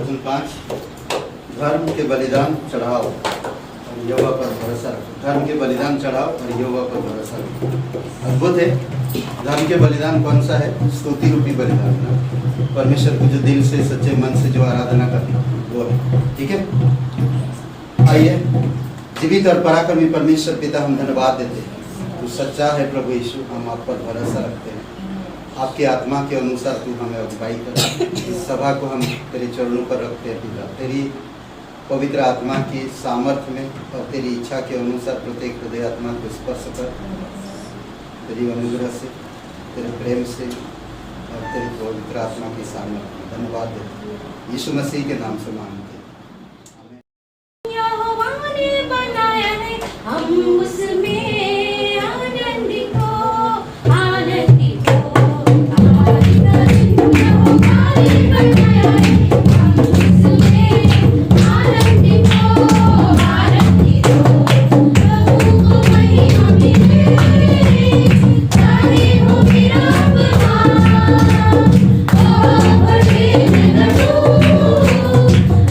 वचन 5, धर्म के बलिदान चढ़ाओ और यहोवा पर भरोसा रखो। धर्म के बलिदान चढ़ाओ और यहोवा पर भरोसा रखो। अद्भुत है। धर्म के बलिदान कौन सा है? स्तुति रूपी बलिदान ना, परमेश्वर को जो दिल से सच्चे मन से जो आराधना करती वो है। ठीक है, आइए। जीवित और पराक्रमी परमेश्वर पिता, हम धन्यवाद देते हैं। तू सच्चा है प्रभु यीशु, हम आप पर भरोसा रखते हैं। आपके आत्मा के अनुसार तू हमें अगुवाई कर। इस सभा को हम तेरे चरणों पर रखते हैं पिता। तेरी पवित्र आत्मा की सामर्थ्य में और तेरी इच्छा के अनुसार प्रत्येक हृदय आत्मा को स्पर्श कर। तेरी अनुग्रह से, तेरे प्रेम से और तेरी पवित्र आत्मा की सामर्थ्य में धन्यवाद देते हैं। यीशु मसीह के नाम से मांगते हैं। यहोवा ने बनाया है, हम उसमें आनंदित हो, आनंदित हो। हमारी धर्म यहोवा ने बनाया है, हम उसमें आनंदित हो, आनंदित हो। प्रभु को महिमा मिले, चाहे हो मेरा अपमान, ओ भरे न डरो,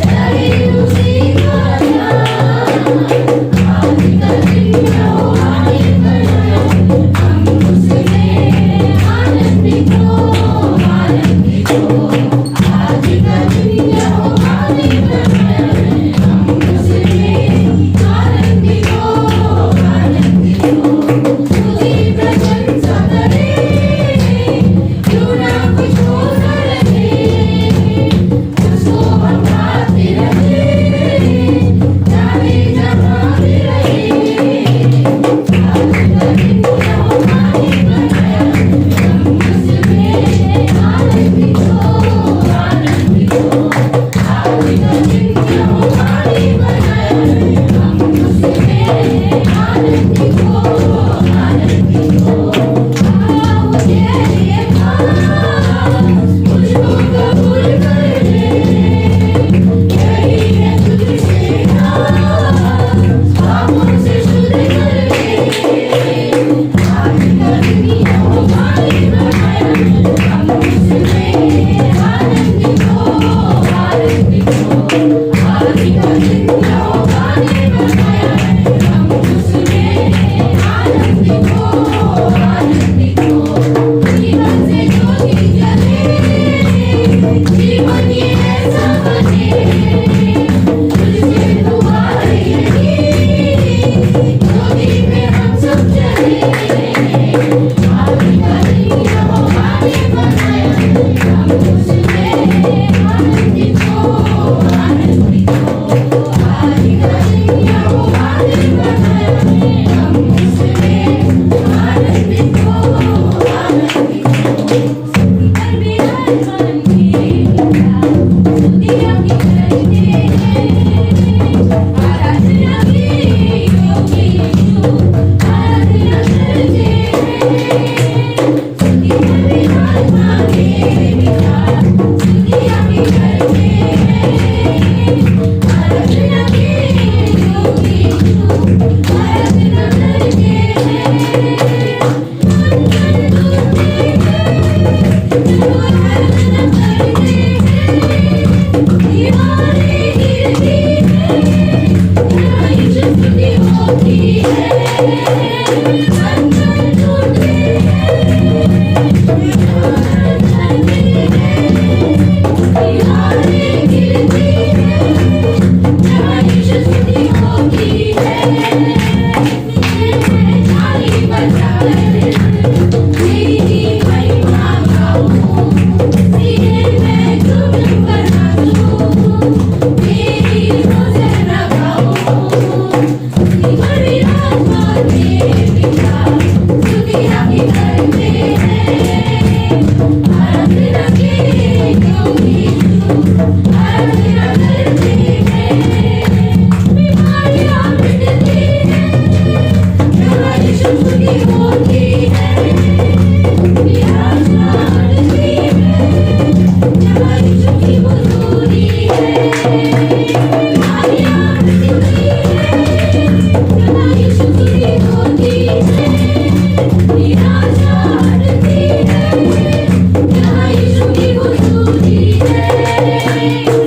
रहे उसी का ध्यान। आदि का दिन रहो, आदि बनाया, हम उसमें आनंदित हो, आनंदित हो। आदि का दिन रहो, आदि बनाया, हम उसमें आनंदित हो, आनंदित हो। तुझी प्रशंसा करें, क्यों ना कुछ होता रहे, उसको हम गाते रहें, चाहे जहाँ भी रहें। आदि का दिन रहो, आदि बनाया, हम उसमें आनंदित हो, आनंदित हो। आदि का दिन रहो, आदि बनाया, हम उसमें आनंदित हो, आनंदित हो। आओ तेरे पास, मुझको कबूल कर ले, यही है तुझसे नाज, पापों से शुद्ध कर ले। आदि का दिन रहो, आदि बनाया, हम उसमें आनंदित हो, आनंदित हो। आदि का दिन रहो, आदि बनाया, हम उसमें आनंदित हो, आनंदित हो। जीवन से ज्योति जले, जीवन ये ऐसा बने, तुझसे दुआ है यही, ज्योति में हम सब जले। आदि का दिन रहो, आदि बनाया, हम उसमें आनंदित हो, आनंदित हो। आदि का दिन रहो, आदि बनाया, हम उसमें आनंदित हो, आनंदित हो। पर विराजमान मेरा, स्तुतियाँ की करते हैं, आराधना की योगी यीशु, आराधना करते हैं। स्तुति पर विराजमान मेरा, स्तुतियाँ की करते हैं, आराधना की योगी यीशु, आराधना करते हैं।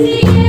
Yeah.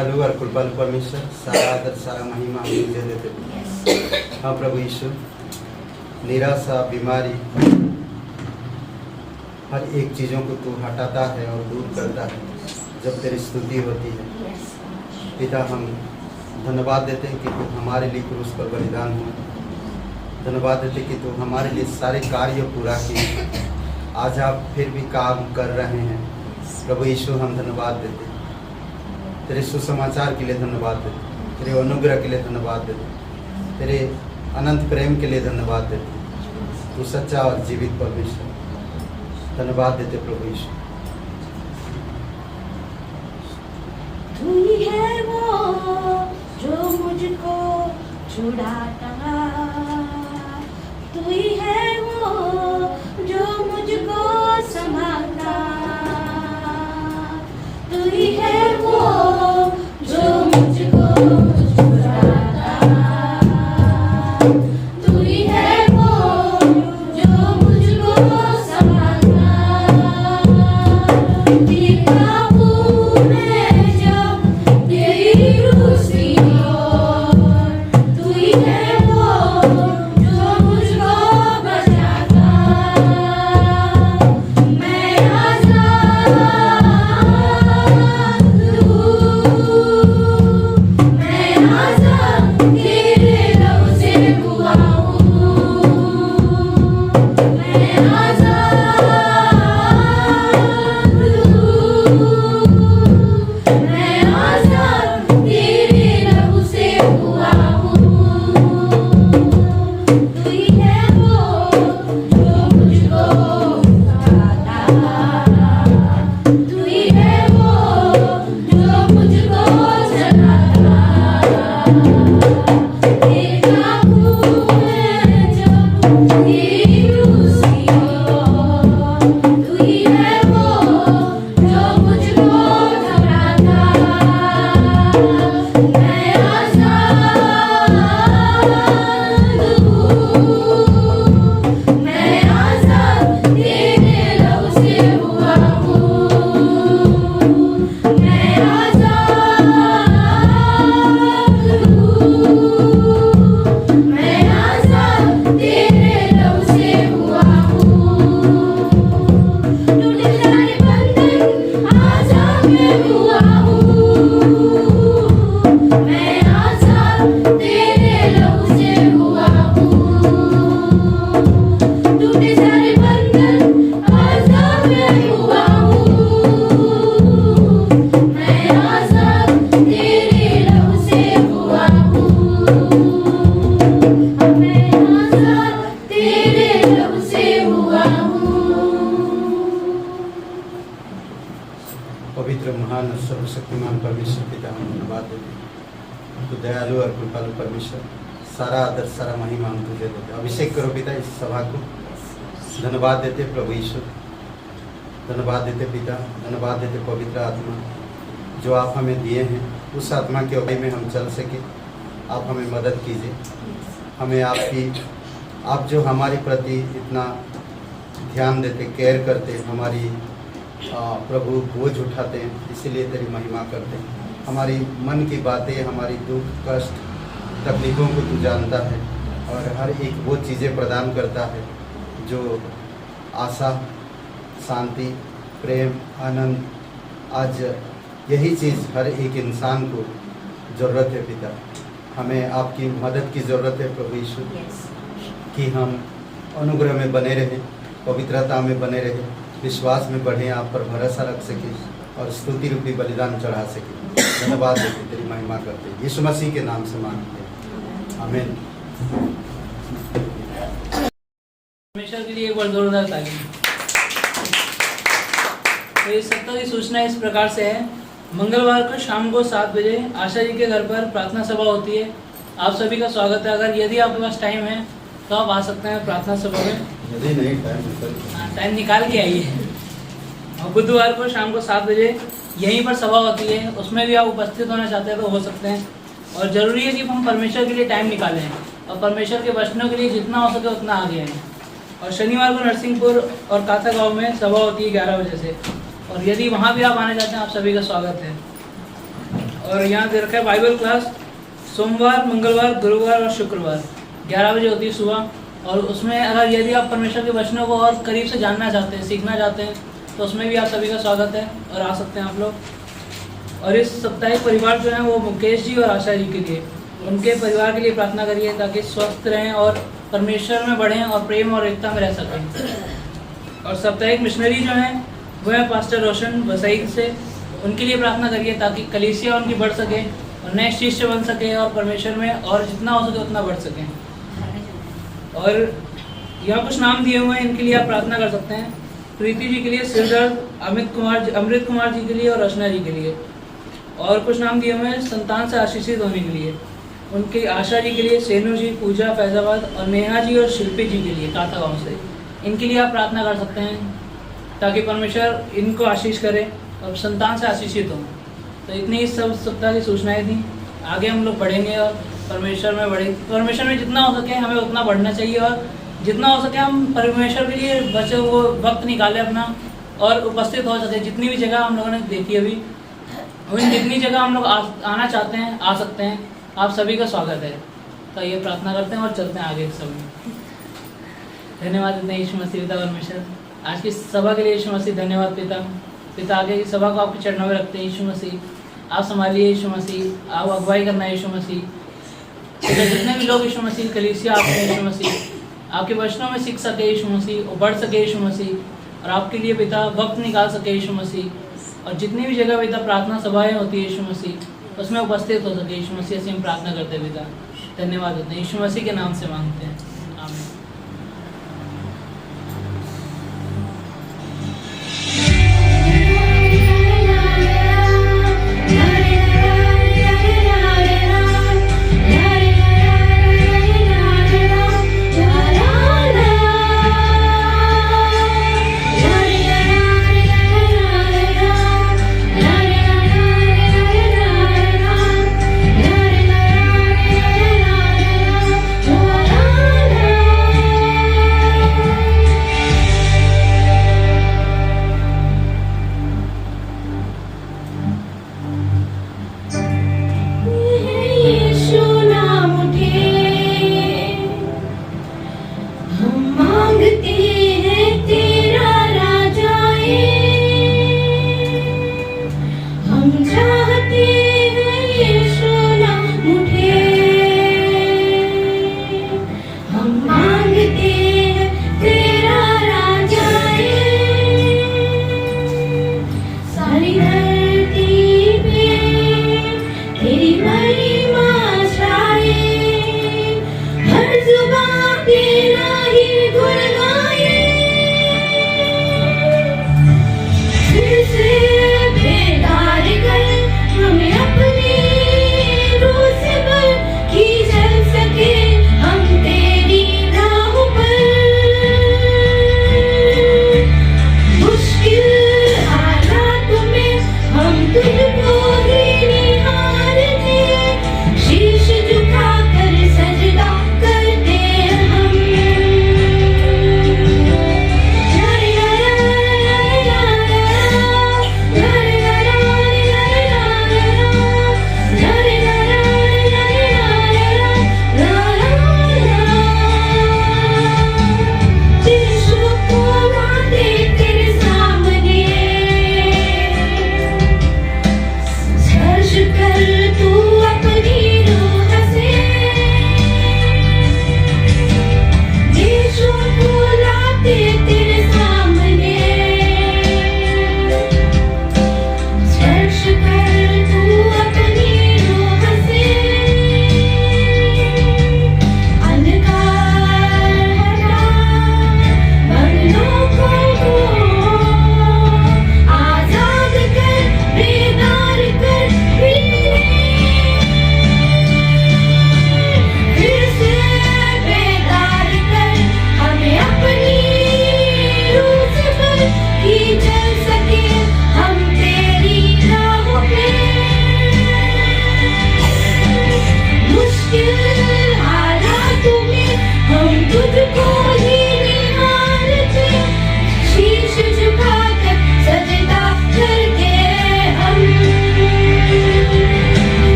दयालु और कृपालु परमेश्वर, सारा आदर सारा महिमा हम तुझे देते हैं। हाँ प्रभु यीशु, निराशा, बीमारी, हर एक चीज़ों को तू हटाता है और दूर करता है जब तेरी स्तुति होती है। पिता, हम धन्यवाद देते हैं कि तू हमारे लिए क्रूस पर बलिदान हुआ। धन्यवाद देते कि तू हमारे लिए सारे कार्य पूरा किए। आज आप फिर भी काम कर रहे हैं प्रभु यीशु, हम धन्यवाद देते हैं। तेरे सुसमाचार के लिए धन्यवाद देते, तेरे अनुग्रह के लिए धन्यवाद देते, तेरे अनंत प्रेम के लिए धन्यवाद देते। तू सच्चा और जीवित परमेश्वर, धन्यवाद देते प्रभु यीशु। तू ही है वो जो मुझको छुड़ाता, तू ही है वो जो मुझको संभालता, तू ही है वो जो मुझको छुड़ाता, तू ही है वो जो मुझको संभालता। तेरे काबू में जब तेरी रोशनी हो, तू ही है वो जो मुझको बचाता। मैं आज़ाद हूँ, मैं आज़ाद तेरे लहू से हुआ हूँ, मैं आज़ाद हूँ, मैं आज़ाद तेरे लहू से हुआ हूँ। तू ही है वो जो मुझको छुड़ाता, तू ही है वो जो मुझको जगाता। तेरे काबू में जब तेरी रोशनी हो, तू ही है वो जो मुझको घबराता। मैं आज़ाद हूँ, मैं आज़ाद तेरे लहू से हुआ हूँ, मैं आज़ाद हूँ, मैं आज़ाद तेरे लहू से हुआ हूँ। टूटे सारे बंधन आज़ाद मैं हुआ हूँ, मैं आज़ाद तेरे लहू से हुआ हूँ। टूटे सारे बंधन आज़ाद मैं हुआ हूँ, मैं आज़ाद तेरे लहू से हुआ हूँ, मैं आज़ाद तेरे लहू से हुआ हूँ। पवित्र, महान और सर्वशक्तिमान परमेश्वर पिता, हम धन्यवाद देते हैं। तो दयालु और कृपालु परमेश्वर, सारा आदर सारा महिमा हम तुझे देते हैं। अभिषेक करो पिता इस सभा को। धन्यवाद देते प्रभु यीशु, धन्यवाद देते पिता, धन्यवाद देते पवित्र आत्मा जो आप हमें दिए हैं। उस आत्मा के अगुवाई में हम चल सके। आप हमें मदद कीजिए। हमें आप जो हमारे प्रति इतना ध्यान देते, केयर करते, हमारी प्रभु बोझ उठाते हैं, इसीलिए तेरी महिमा करते हैं। हमारी मन की बातें, हमारी दुख, कष्ट, तकलीफ़ों को तू जानता है और हर एक वो चीज़ें प्रदान करता है जो आशा, शांति, प्रेम, आनंद। आज यही चीज़ हर एक इंसान को ज़रूरत है पिता। हमें आपकी मदद की ज़रूरत है प्रभु यीशु, कि हम अनुग्रह में बने रहें, पवित्रता में बने रहें, विश्वास में बढ़ें, आप पर भरोसा रख सकें और स्तुति रूपी बलिदान चढ़ा सकें। धन्यवाद देते, तेरी महिमा करते, यीशु मसीह के नाम से मांगते हैं, आमीन। परमेश्वर के लिए एक बार जोरदार ताली। तो इस सप्ताह की सूचना इस प्रकार से है। मंगलवार को शाम को 7 बजे आशा जी के घर पर प्रार्थना सभा होती है। आप सभी का स्वागत है। अगर यदि आपके पास टाइम है तो आप आ सकते हैं प्रार्थना सभा में। यदि नहीं टाइम निकाल के आइए। और बुधवार को शाम को 7 बजे यहीं पर सभा होती है, उसमें भी आप उपस्थित होना चाहते हैं तो हो सकते हैं। और ज़रूरी है कि हम परमेश्वर के लिए टाइम निकालें और परमेश्वर के वचनों के लिए जितना हो सके उतना आगे आएँ। और शनिवार को नरसिंहपुर और काथा गाँव में सभा होती है 11 बजे से। और यदि वहाँ भी आप आना चाहते हैं, आप सभी का स्वागत है। और यहाँ दे रखा है बाइबल क्लास सोमवार, मंगलवार, गुरुवार और शुक्रवार 11 बजे होती है सुबह। और उसमें अगर यदि आप परमेश्वर के वचनों को और करीब से जानना चाहते हैं, सीखना चाहते हैं, तो उसमें भी आप सभी का स्वागत है और आ सकते हैं आप लोग। और इस साप्ताहिक परिवार जो है वो मुकेश जी और आशा जी के लिए, उनके परिवार के लिए प्रार्थना करिए ताकि स्वस्थ रहें और परमेश्वर में बढ़ें और प्रेम और एकता में रह सकें। और साप्ताहिक मिशनरी जो हैं वो है पास्टर रोशन वसईद से, उनके लिए प्रार्थना करिए ताकि कलीसिया उनकी बढ़ सके और नए शिष्य बन सके और परमेश्वर में और जितना हो सके उतना बढ़ सकें। और यहाँ कुछ नाम दिए हुए हैं, इनके लिए आप प्रार्थना कर सकते हैं। प्रीति जी के लिए सिरदर्द, अमृत कुमार जी के लिए और रचना जी के लिए। और कुछ नाम दिए हुए हैं संतान से आशीषित होने के लिए, उनकी आशा जी के लिए, सेनू जी, पूजा फैजाबाद और नेहा जी और शिल्पी जी के लिए काथा गाँव से। इनके लिए आप प्रार्थना कर सकते हैं ताकि परमेश्वर इनको आशीष करे और संतान से आशीषित हों। तो इतनी इस सब सप्ताह की सूचनाएं थी। आगे हम लोग बढ़ेंगे और परमेश्वर में बढ़ेंगे। परमेश्वर में जितना हो सके हमें उतना बढ़ना चाहिए और जितना हो सके हम परमेश्वर के लिए बचे वो वक्त निकालें अपना और उपस्थित हो सके। जितनी भी जगह हम लोगों ने देखी अभी, उन जितनी जगह हम लोग आना चाहते हैं आ सकते हैं। आप सभी का स्वागत है। तो ये प्रार्थना करते हैं और चलते हैं आगे सब में। धन्यवाद देते हैं यीशु मसीह पिता परमेश्वर आज की सभा के लिए। यीशु मसीह धन्यवाद पिता आगे की सभा को आपके चरणों में रखते हैं। यीशु मसीह आप संभालिए, यीशु मसीह आप अगुवाई करना है। यीशु मसीह जितने भी लोग यीशु मसीह कलीसिया आपके यीशु मसीह आपके वचनों में सीख सके यीशु मसीह और बढ़ सके यीशु मसीह और आपके लिए पिता वक्त निकाल सके यीशु मसीह। और जितनी भी जगह पिता प्रार्थना सभाएं होती है यीशु मसीह उसमें उपस्थित हो सके यीशु मसीह। ऐसे हम प्रार्थना करते हैं पिता। धन्यवाद देते हैं यीशु मसीह के नाम से मांगते हैं, आमीन।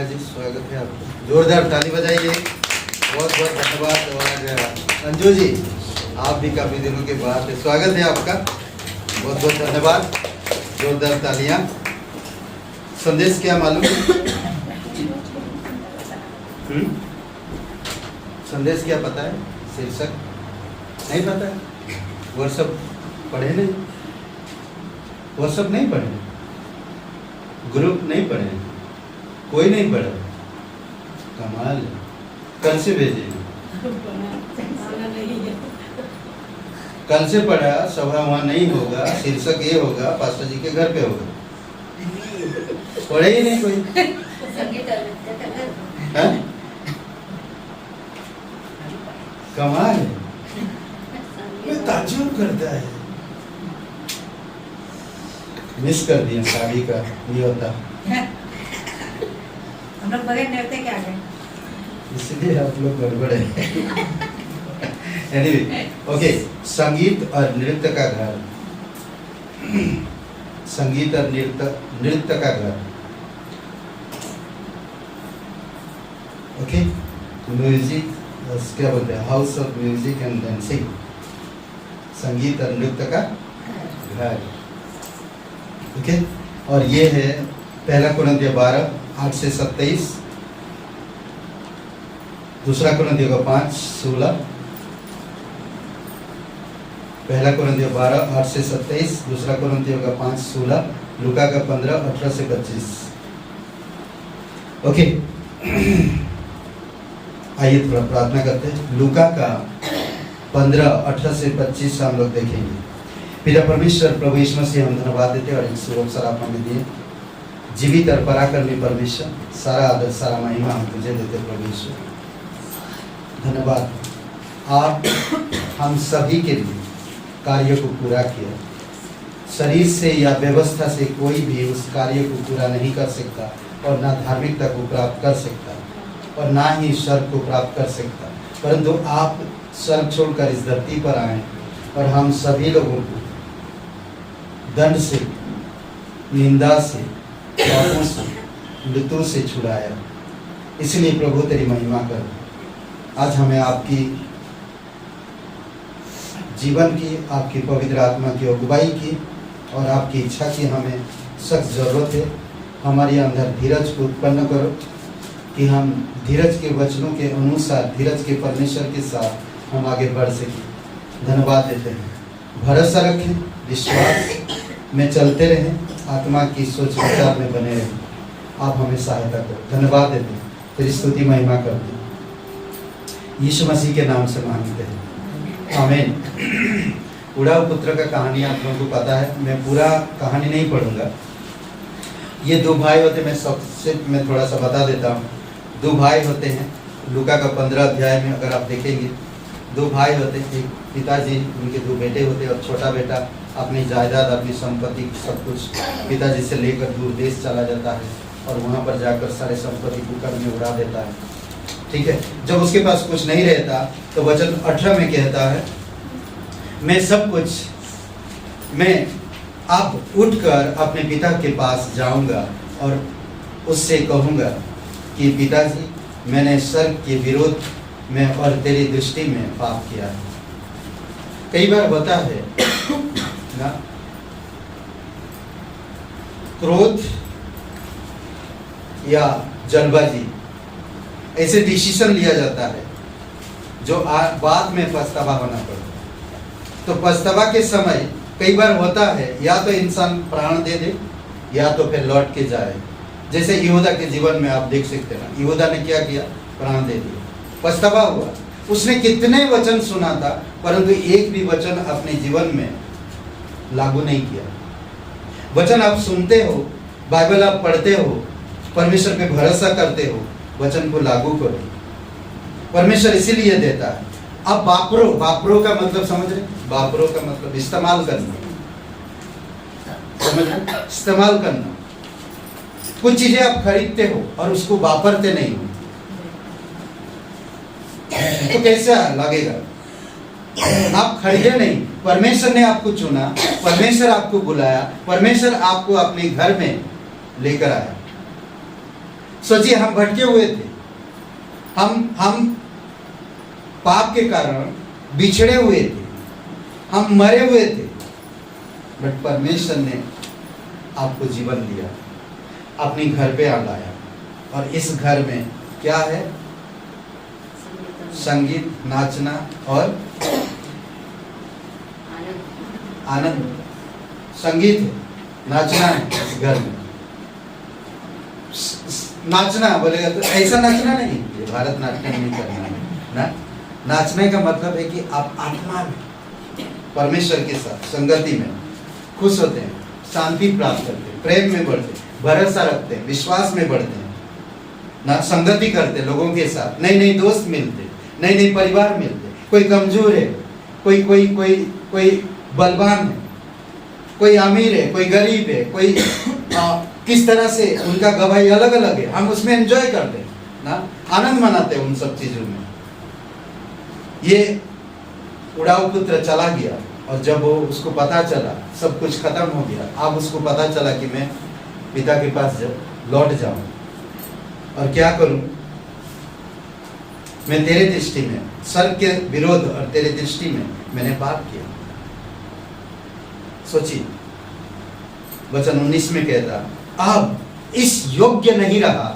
जी, स्वागत है आपका। जोरदार ताली बजाइए। बहुत बहुत धन्यवाद। और अंजू जी, आप भी काफ़ी दिनों के बाद स्वागत है आपका। बहुत बहुत धन्यवाद। जोरदार तालियां। संदेश क्या मालूम? संदेश क्या पता है? शीर्षक नहीं पता है? व्हाट्सएप पढ़े नहीं? व्हाट्सएप नहीं पढ़े? ग्रुप नहीं पढ़े? कोई नहीं पढ़ा? कमाल। कल से भेजे? कल से पढ़ा, सभा वहाँ नहीं होगा, शीर्षक ये होगा, पास्टर जी के घर पे होगा। पढ़े ही नहीं कोई। हाँ? कमाल है। मैं ताज्जुब करता है। मिस कर दिया शादी का ये होता। हम लोग बगैर नृत्य के आ गए, इसलिए आप लोग गड़बड़ है। Anyway, okay. संगीत और नृत्य का घर। संगीत और नृत्य का घर। ओके, म्यूजिक, क्या बोलते हैं, house of music and dancing. संगीत और नृत्य का घर। ओके, और ये है 1 कुरिन्थियों 12 8 से 27, 2 कुरिन्थियों 5 16, 1 कुरिन्थियों 12 8 से 27, 2 कुरिन्थियों 5 16, लूका का 15 18 से 25। ओके, आइए थोड़ा प्रार्थना करते हैं। लूका का 15 18 से 25 हम लोग देखेंगे। पिता परमेश्वर, प्रभु यीशु मसीह, हम धन्यवाद देते हैं और एक शुभ अवसर आप हमें दिए। जीवित और पराक्रमी परमेश्वर, सारा आदर सारा महिमा हम तुझे देते प्रभु यीशु। धन्यवाद, आप हम सभी के लिए कार्य को पूरा किया। शरीर से या व्यवस्था से कोई भी उस कार्य को पूरा नहीं कर सकता और ना धार्मिकता को प्राप्त कर सकता और ना ही स्वर्ग को प्राप्त कर सकता, परंतु आप स्वर्ग छोड़कर इस धरती पर आए और हम सभी लोगों को दंड से, निंदा से, पापों से, मृत्यु से छुड़ाया। इसलिए प्रभु तेरी महिमा कर। आज हमें आपकी जीवन की, आपकी पवित्र आत्मा की अगुवाई की और आपकी इच्छा की हमें सख्त जरूरत है। हमारे अंदर धीरज को उत्पन्न करो कि हम धीरज के वचनों के अनुसार, धीरज के परमेश्वर के साथ हम आगे बढ़ सकें। धन्यवाद देते हैं। भरोसा रखें, विश्वास में चलते रहें, आत्मा की सोच विचार में बने रहें। आप हमें सहायता करो। धन्यवाद देते हैं, तेरी स्तुति महिमा करते हैं। यीशु मसीह के नाम से मांगते हैं, आमीन। उड़ाऊ पुत्र का कहानी आप लोगों को पता है, मैं पूरा कहानी नहीं पढ़ूंगा। ये 2 भाई होते, मैं संक्षिप्त में थोड़ा सा बता देता हूँ। 2 भाई होते हैं, लूका का 15 अध्याय में अगर आप देखेंगे, 2 भाई होते हैं। एक पिताजी, उनके 2 बेटे होते हैं और छोटा बेटा अपनी जायदाद, अपनी संपत्ति सब कुछ पिताजी से लेकर दूर देश चला जाता है और वहाँ पर जाकर सारे संपत्ति कुकर में उड़ा देता है। ठीक है, जब उसके पास कुछ नहीं रहता तो वचन 18 में कहता है, मैं सब कुछ, मैं अब उठकर अपने पिता के पास जाऊंगा और उससे कहूंगा कि पिताजी, मैंने स्वर्ग के विरोध में और तेरी दृष्टि में पाप किया है। कई बार होता है ना, क्रोध या जल्दबाजी, ऐसे डिसीजन लिया जाता है जो बाद में पछतावा होना पड़ता है। तो पछतावा के समय कई बार होता है, या तो इंसान प्राण दे दे या तो फिर लौट के जाए। जैसे यहूदा के जीवन में आप देख सकते हैं, यहूदा ने क्या किया, प्राण दे दिया, पछतावा हुआ। उसने कितने वचन सुना था, परंतु एक भी वचन अपने जीवन में लागू नहीं किया। वचन आप सुनते हो, बाइबल आप पढ़ते हो, परमेश्वर पे भरोसा करते हो, वचन को लागू करो। परमेश्वर इसीलिए देता है। अब वापरो, वापरो का मतलब समझ रहे? वापरो का मतलब इस्तेमाल करना, समझ रहे? इस्तेमाल करना। कुछ चीजें आप खरीदते हो और उसको वापरते नहीं हो, तो कैसा लगेगा? आप खरीदे नहीं, परमेश्वर ने आपको चुना, परमेश्वर आपको बुलाया, परमेश्वर आपको अपने घर में लेकर आया। सोचिए, हम भटके हुए थे, हम पाप के कारण बिछड़े हुए थे, हम मरे हुए थे, बट परमेश्वर ने आपको जीवन दिया, अपने घर पे आ लाया। और इस घर में क्या है? संगीत, नाचना और आनंद। संगीत है, नाचना है इस घर में। नाचना बोलेगा तो ऐसा नाचना नहीं, ये भारतनाट्यम नहीं करना है ना। नाचने का मतलब है कि आप आत्मा में परमेश्वर के साथ संगति में खुश होते हैं, शांति प्राप्त करते हैं, प्रेम में बढ़ते हैं, भरोसा रखते हैं, विश्वास में बढ़ते हैं ना, संगति करते हैं लोगों के साथ, नए नए दोस्त मिलते, नए नए परिवार मिलते। कोई कमजोर है, कोई कोई कोई कोई बलवान है, कोई अमीर है, कोई गरीब है, कोई किस तरह से उनका गवाही अलग अलग है, हम उसमें एंजॉय करते हैं ना, आनंद मनाते हैं उन सब चीजों में। ये उड़ाऊ पुत्र चला गया और जब वो उसको पता चला सब कुछ खत्म हो गया, अब उसको पता चला कि मैं पिता के पास लौट जाऊं और क्या करूं, मैं तेरे दृष्टि में स्वर्ग के विरोध और तेरे दृष्टि में मैंने पाप किया। सोचिए, वचन 19 में कहता, अब इस योग्य नहीं रहा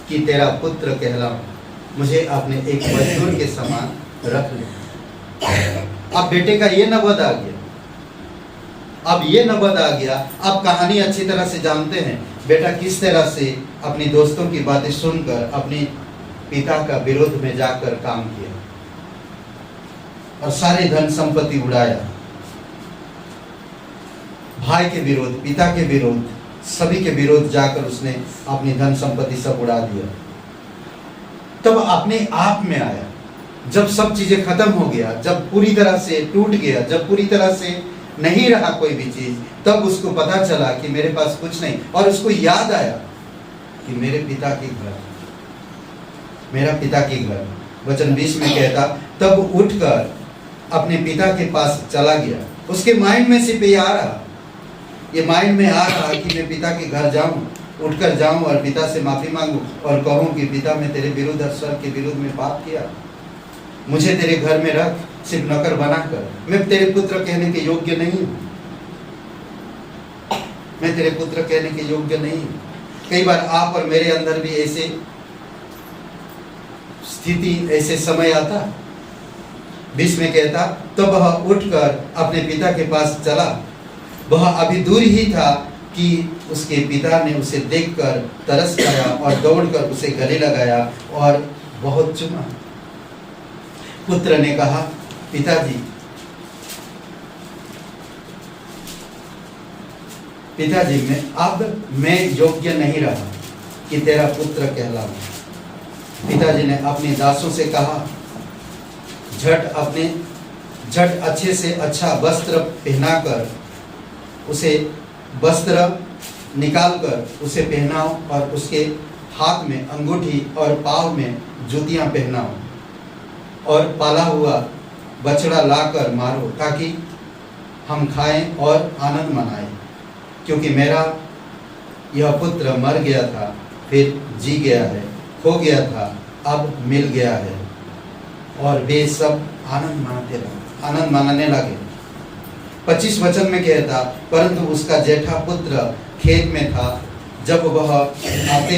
कि तेरा पुत्र कहलाऊं, मुझे अपने एक मजदूर के समान रख ले। अब बेटे का ये नबद आ गया, अब ये नबद आ गया। अब कहानी अच्छी तरह से जानते हैं, बेटा किस तरह से अपनी दोस्तों की बातें सुनकर अपने पिता का विरोध में जाकर काम किया और सारे धन संपत्ति उड़ाया, भाई के विरोध, पिता के विरोध, सभी के विरोध जाकर उसने अपनी धन संपत्ति सब उड़ा दिया। तब अपने आप में आया, जब सब चीजें खत्म हो गया, जब पूरी तरह से टूट गया, जब पूरी तरह से नहीं रहा कोई भी चीज, तब उसको पता चला कि मेरे पास कुछ नहीं। और उसको याद आया कि मेरे पिता के घर, मेरा पिता के घर। वचन 20 में कहता, तब उठकर अपने पिता के पास चला गया। उसके माइंड में सिर्फ ये आ रहा, ये माइंड में आ रहा कि मैं पिता के घर जाऊं, उठकर जाऊं और पिता से माफी मांगूं और कहूं कि पिता मैं तेरे विरुद्ध और स्वर्ग के विरुद्ध में पाप किया, मुझे तेरे घर में रख, सिर्फ नौकर बनाकर। मैं तेरे पुत्र कहने के योग्य नहीं हूं, मैं तेरे पुत्र कहने के योग्य नहीं हूं। कई बार आप और मेरे अंदर भी ऐसे स्थिति, ऐसे समय आता। 20 में कहता, तब वह उठकर अपने पिता के पास चला। वह अभी दूर ही था कि उसके पिता ने उसे देखकर तरस खाया और दौड़कर उसे गले लगाया और बहुत चूमा। पुत्र ने कहा, पिताजी, पिताजी मैं योग्य नहीं रहा कि तेरा पुत्र कहलाऊं। पिताजी ने अपने दासों से कहा, झट अच्छे से अच्छा वस्त्र पहनाकर उसे वस्त्र निकालकर उसे पहनाओ और उसके हाथ में अंगूठी और पाँव में जूतियां पहनाओ और पाला हुआ बछड़ा लाकर मारो, ताकि हम खाएं और आनंद मनाएं, क्योंकि मेरा यह पुत्र मर गया था, फिर जी गया है, खो गया था, अब मिल गया है। और वे सब आनंद मनाने लगे। 25 वचन में कहता, परंतु उसका जेठा पुत्र खेत में था। जब वह आते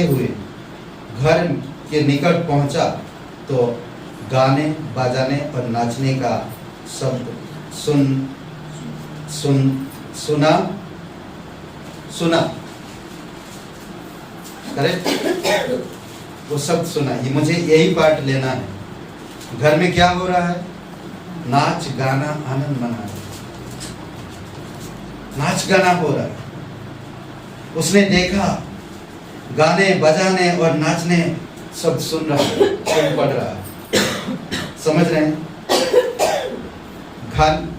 हुए घर के निकट पहुंचा तो गाने बाजाने और नाचने का शब्द सुना। करेक्ट, वो शब्द सुना। ये मुझे यही पार्ट लेना है। घर में क्या हो रहा है? नाच गाना आनंद मना, नाच गाना हो रहा है। उसने देखा गाने बजाने और नाचने शब्द सुन पड़ रहा है। समझ रहे हैं?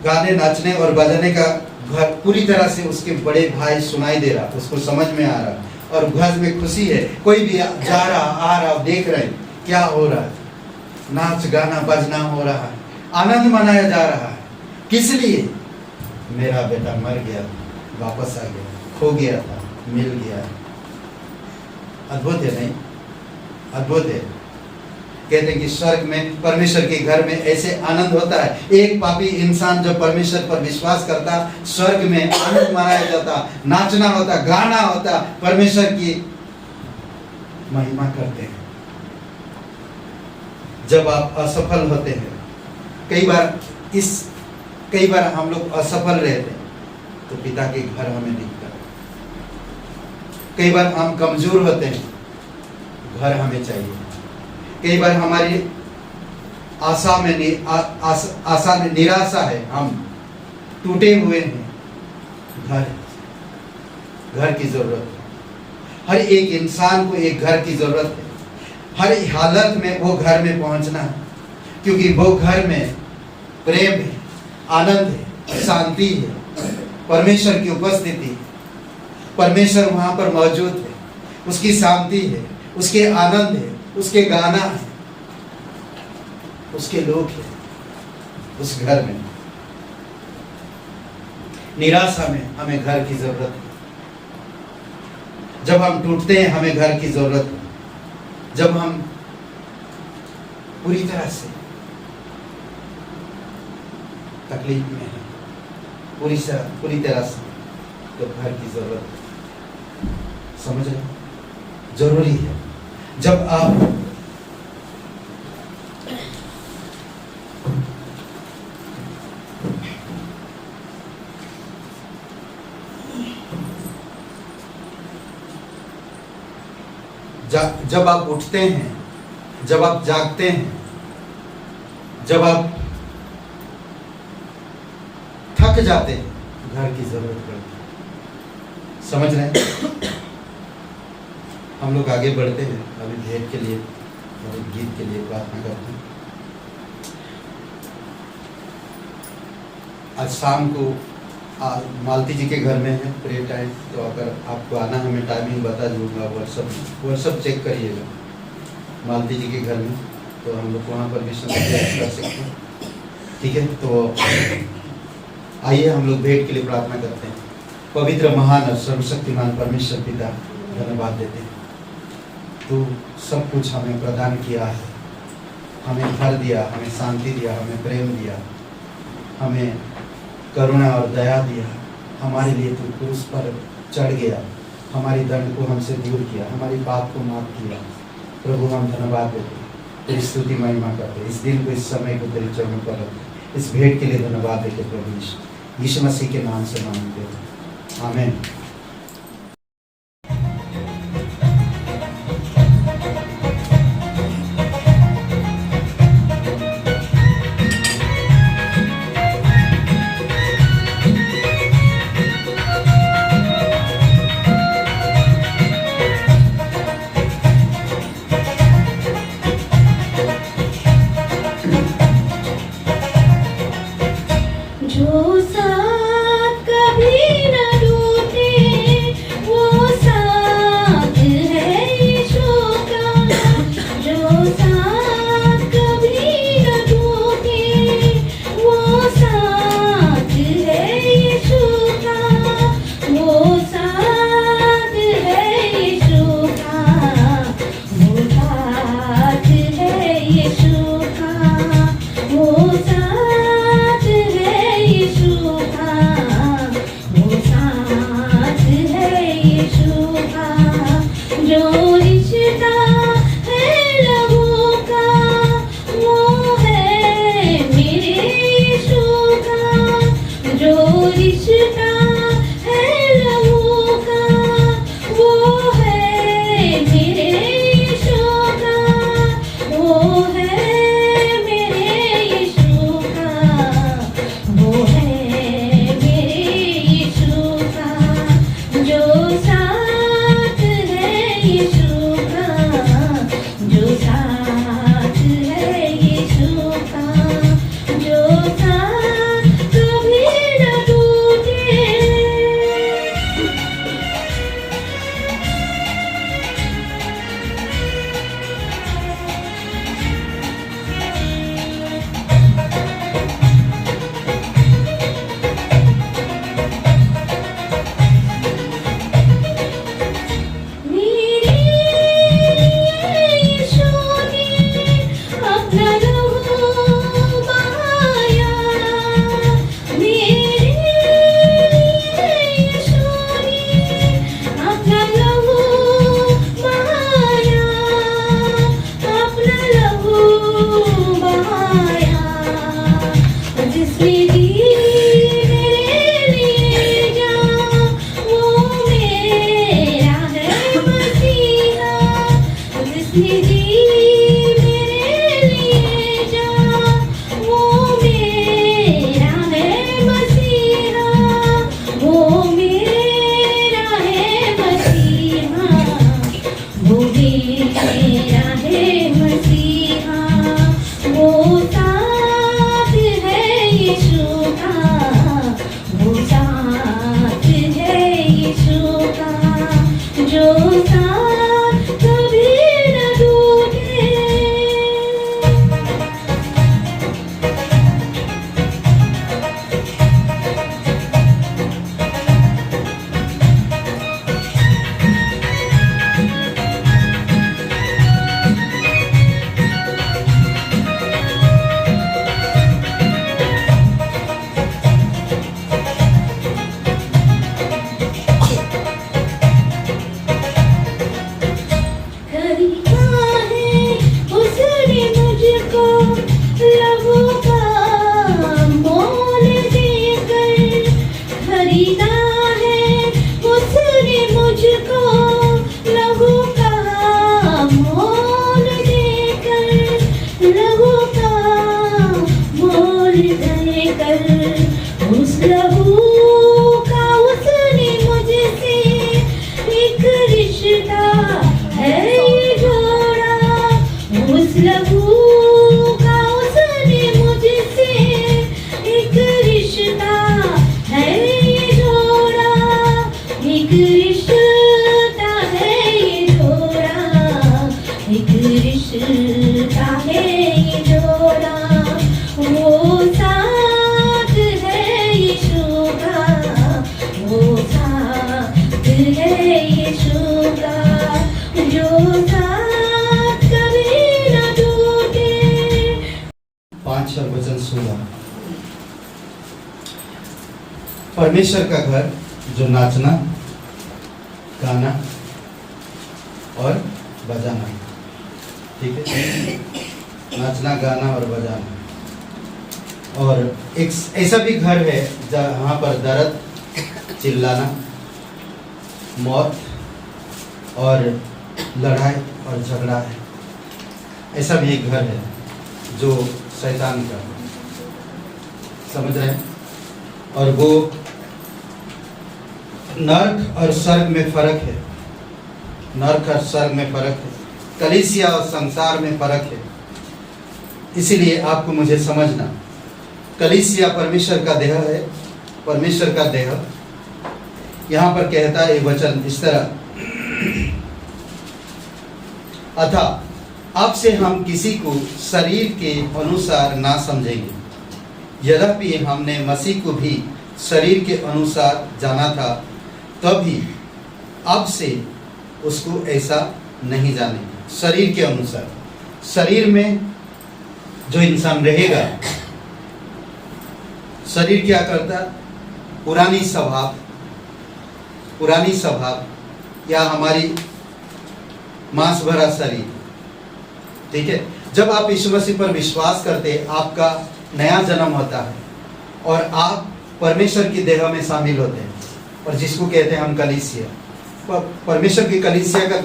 गाने नाचने और बजाने का घर पूरी तरह से उसके बड़े भाई सुनाई दे रहा, उसको समझ में आ रहा और घर में खुशी है। कोई भी जा रहा आ रहा देख रहे क्या हो रहा है, नाच गाना बजना हो रहा है, आनंद मनाया जा रहा है। किस लिए? मेरा बेटा मर गया, वापस आ गया, खो गया था, मिल गया। अद्भुत है नहीं? अद्भुत है। कहते हैं कि स्वर्ग में, परमेश्वर के घर में ऐसे आनंद होता है। एक पापी इंसान जब परमेश्वर पर विश्वास करता, स्वर्ग में आनंद मनाया जाता, नाचना होता, गाना होता, परमेश्वर की महिमा करते हैं। जब आप असफल होते हैं, कई बार हम लोग असफल रहते हैं, तो पिता के घर हमें दिखता है। कई बार हम कमजोर होते हैं, घर हमें चाहिए। कई बार हमारी आशा में निराशा है, हम टूटे हुए हैं, घर की जरूरत है। हर एक इंसान को एक घर की जरूरत है। हर हालत में वो घर में पहुंचना है, क्योंकि वो घर में प्रेम है, आनंद है, शांति है, परमेश्वर की उपस्थिति है। परमेश्वर वहां पर मौजूद है, उसकी शांति है, उसके आनंद है, उसके गाना है, उसके लोग हैं उस घर में। निराशा में हमें घर की जरूरत है। जब हम टूटते हैं, हमें घर की जरूरत है। जब हम पूरी तरह से तकलीफ में हैं, पूरी तरह से, तो घर की जरूरत है। समझ रहे? जरूरी है। जब आप जब आप उठते हैं, जब आप जागते हैं, जब आप थक जाते हैं, घर की जरूरत पड़ती है। समझ रहे हैं? हम लोग आगे बढ़ते हैं। अभी भेंट के लिए और गीत के लिए प्रार्थना करते हैं। आज शाम को मालती जी के घर में है प्रेयर टाइम, तो अगर आपको आना है, मैं टाइमिंग बता दूंगा। व्हाट्सअप चेक करिएगा मालती जी के घर में, तो हम लोग वहाँ पर मिशन कर सकते हैं। ठीक है, तो आइए हम लोग भेंट के लिए प्रार्थना करते हैं। पवित्र, महान और सर्वशक्तिमान परमेश्वर पिता, धन्यवाद देते हैं। तू सब कुछ हमें प्रदान किया है, हमें घर दिया, हमें शांति दिया, हमें प्रेम दिया, हमें करुणा और दया दिया। हमारे लिए तू क्रूस पर चढ़ गया, हमारी दंड को हमसे दूर किया, हमारी पाप को माफ किया। प्रभु, हम धन्यवाद देते, तेरी स्तुति महिमा करते। इस दिन को, इस समय को तेरे चरणों पर रखते। इस भेंट के लिए धन्यवाद देते प्रभु यीशु मसीह के नाम से मांगते हैं, आमीन। जो साथ कभी न टूटे, वो साथ है यीशु का। जो साथ कभी न टूटे, वो साथ है यीशु का। वो साथ है यीशु का। वो साथ है यीशु का। वो साथ है यीशु का। वो साथ है यीशु का। जो रिश्ता है लहू का, वो है मेरे यीशु का। जो रिश्ता है लहू का, वो है मेरे यीशु का। वो है मेरे यीशु का। वो है मेरे यीशु का। जो साथ है यीशु जिसने दी मेरे लिए जान, वो मेरा है मसीहा, वो मेरा है मसीहा, वो मेरा है मसीहा, वो साथ है यीशु का, वो साथ है यीशु का, जो साथ कभी न टूटे। खरीदा है उसने मुझको लहू का मोल देकर, खरीदा है उसने मुझको लहू का मोल देकर, लहू का मोल देकर, उस लहू का उसने मुझसे एक रिश्ता है ये जोड़ा, उस लहू का उसने मुझसे एक रिश्ता है ये जोड़ा, एक रिश्ता है ये जोड़ा, एक रिश्ता है ये जोड़ा, वो साथ है यीशु का, वो साथ है यीशु का, जो साथ कभी न टूटे। 5 और वचन 16। परमेश्वर का घर जो नाचना, गाना और बजाना, ठीक है, नाचना, गाना और बजाना। और एक ऐसा भी घर है जहाँ पर दर्द, चिल्लाना, मौत और लड़ाई और झगड़ा है। ऐसा भी एक घर है जो शैतान का, समझ रहे हैं? और वो नर्क और स्वर्ग में फर्क है, नर्क और स्वर्ग में फर्क है, कलीसिया और संसार में फर्क है। इसीलिए आपको मुझे समझना, कलीसिया परमेश्वर का देह है, परमेश्वर का देह। यहाँ पर कहता है वचन इस तरह, अतः अब से हम किसी को शरीर के अनुसार ना समझेंगे, यद्यपि हमने मसीह को भी शरीर के अनुसार जाना था, तभी अब से उसको ऐसा नहीं जानेंगे। शरीर के अनुसार, शरीर में जो इंसान रहेगा, शरीर क्या करता? पुरानी स्वभाव या हमारी मांस भरा शरीर, ठीक है। जब आप यीशु मसीह पर विश्वास करते हैं, आपका नया जन्म होता है और आप परमेश्वर की देह में शामिल होते हैं, और जिसको कहते हैं हम कलीसिया। परमेश्वर की कलीसिया का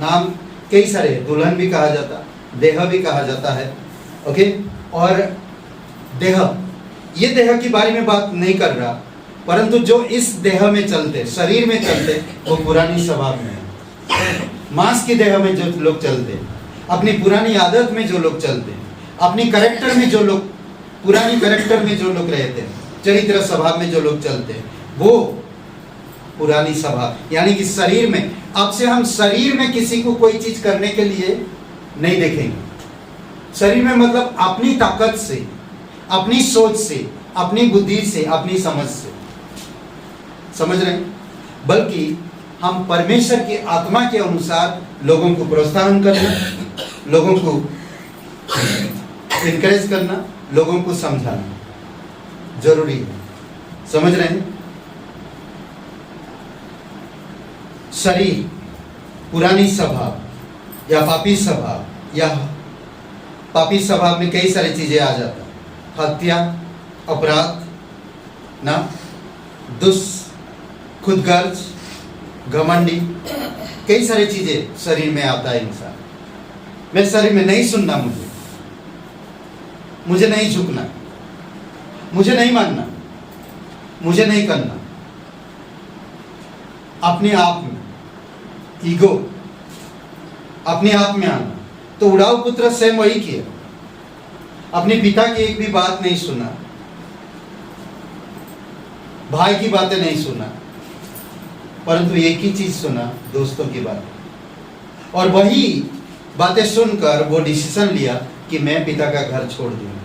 नाम कई सारे, दुल्हन भी कहा जाता, देह भी कहा जाता है, ओके। और देह, ये देह के बारे में बात नहीं कर रहा, परंतु जो इस देह में चलते, शरीर में चलते, वो पुरानी स्वभाव में है। मांस की देह में जो लोग चलते, अपनी पुरानी आदत में जो लोग चलते, अपनी कैरेक्टर में जो लोग, पुरानी कैरेक्टर में जो लोग रहते हैं, चरित्र स्वभाव में जो लोग चलते, वो पुरानी स्वभाव, यानी कि शरीर में। अब से हम शरीर में किसी को कोई चीज करने के लिए नहीं देखेंगे। शरीर में मतलब अपनी ताकत से, अपनी सोच से, अपनी बुद्धि से, अपनी समझ से, समझ रहे हैं? बल्कि हम परमेश्वर की आत्मा के अनुसार लोगों को प्रोत्साहन करना, लोगों को इनकरेज करना, लोगों को समझाना जरूरी है। समझ रहे हैं? शरीर, पुरानी स्वभाव या पापी स्वभाव, या पापी स्वभाव में कई सारी चीजें आ जाता, हत्या, अपराध ना, खुदगर्ज, घमंडी, कई सारी चीजें शरीर में आता है इंसान। मेरे शरीर में नहीं सुनना, मुझे नहीं झुकना, मुझे नहीं मानना, मुझे नहीं करना। अपने आप में ईगो, अपने आप में आना। तो उड़ाऊ पुत्र स्वयं वही किया, अपने पिता की एक भी बात नहीं सुना, भाई की बातें नहीं सुना, परंतु एक ही चीज सुना, दोस्तों की बात। और वही बातें सुनकर वो डिसीजन लिया कि मैं पिता का घर छोड़ दूंगा,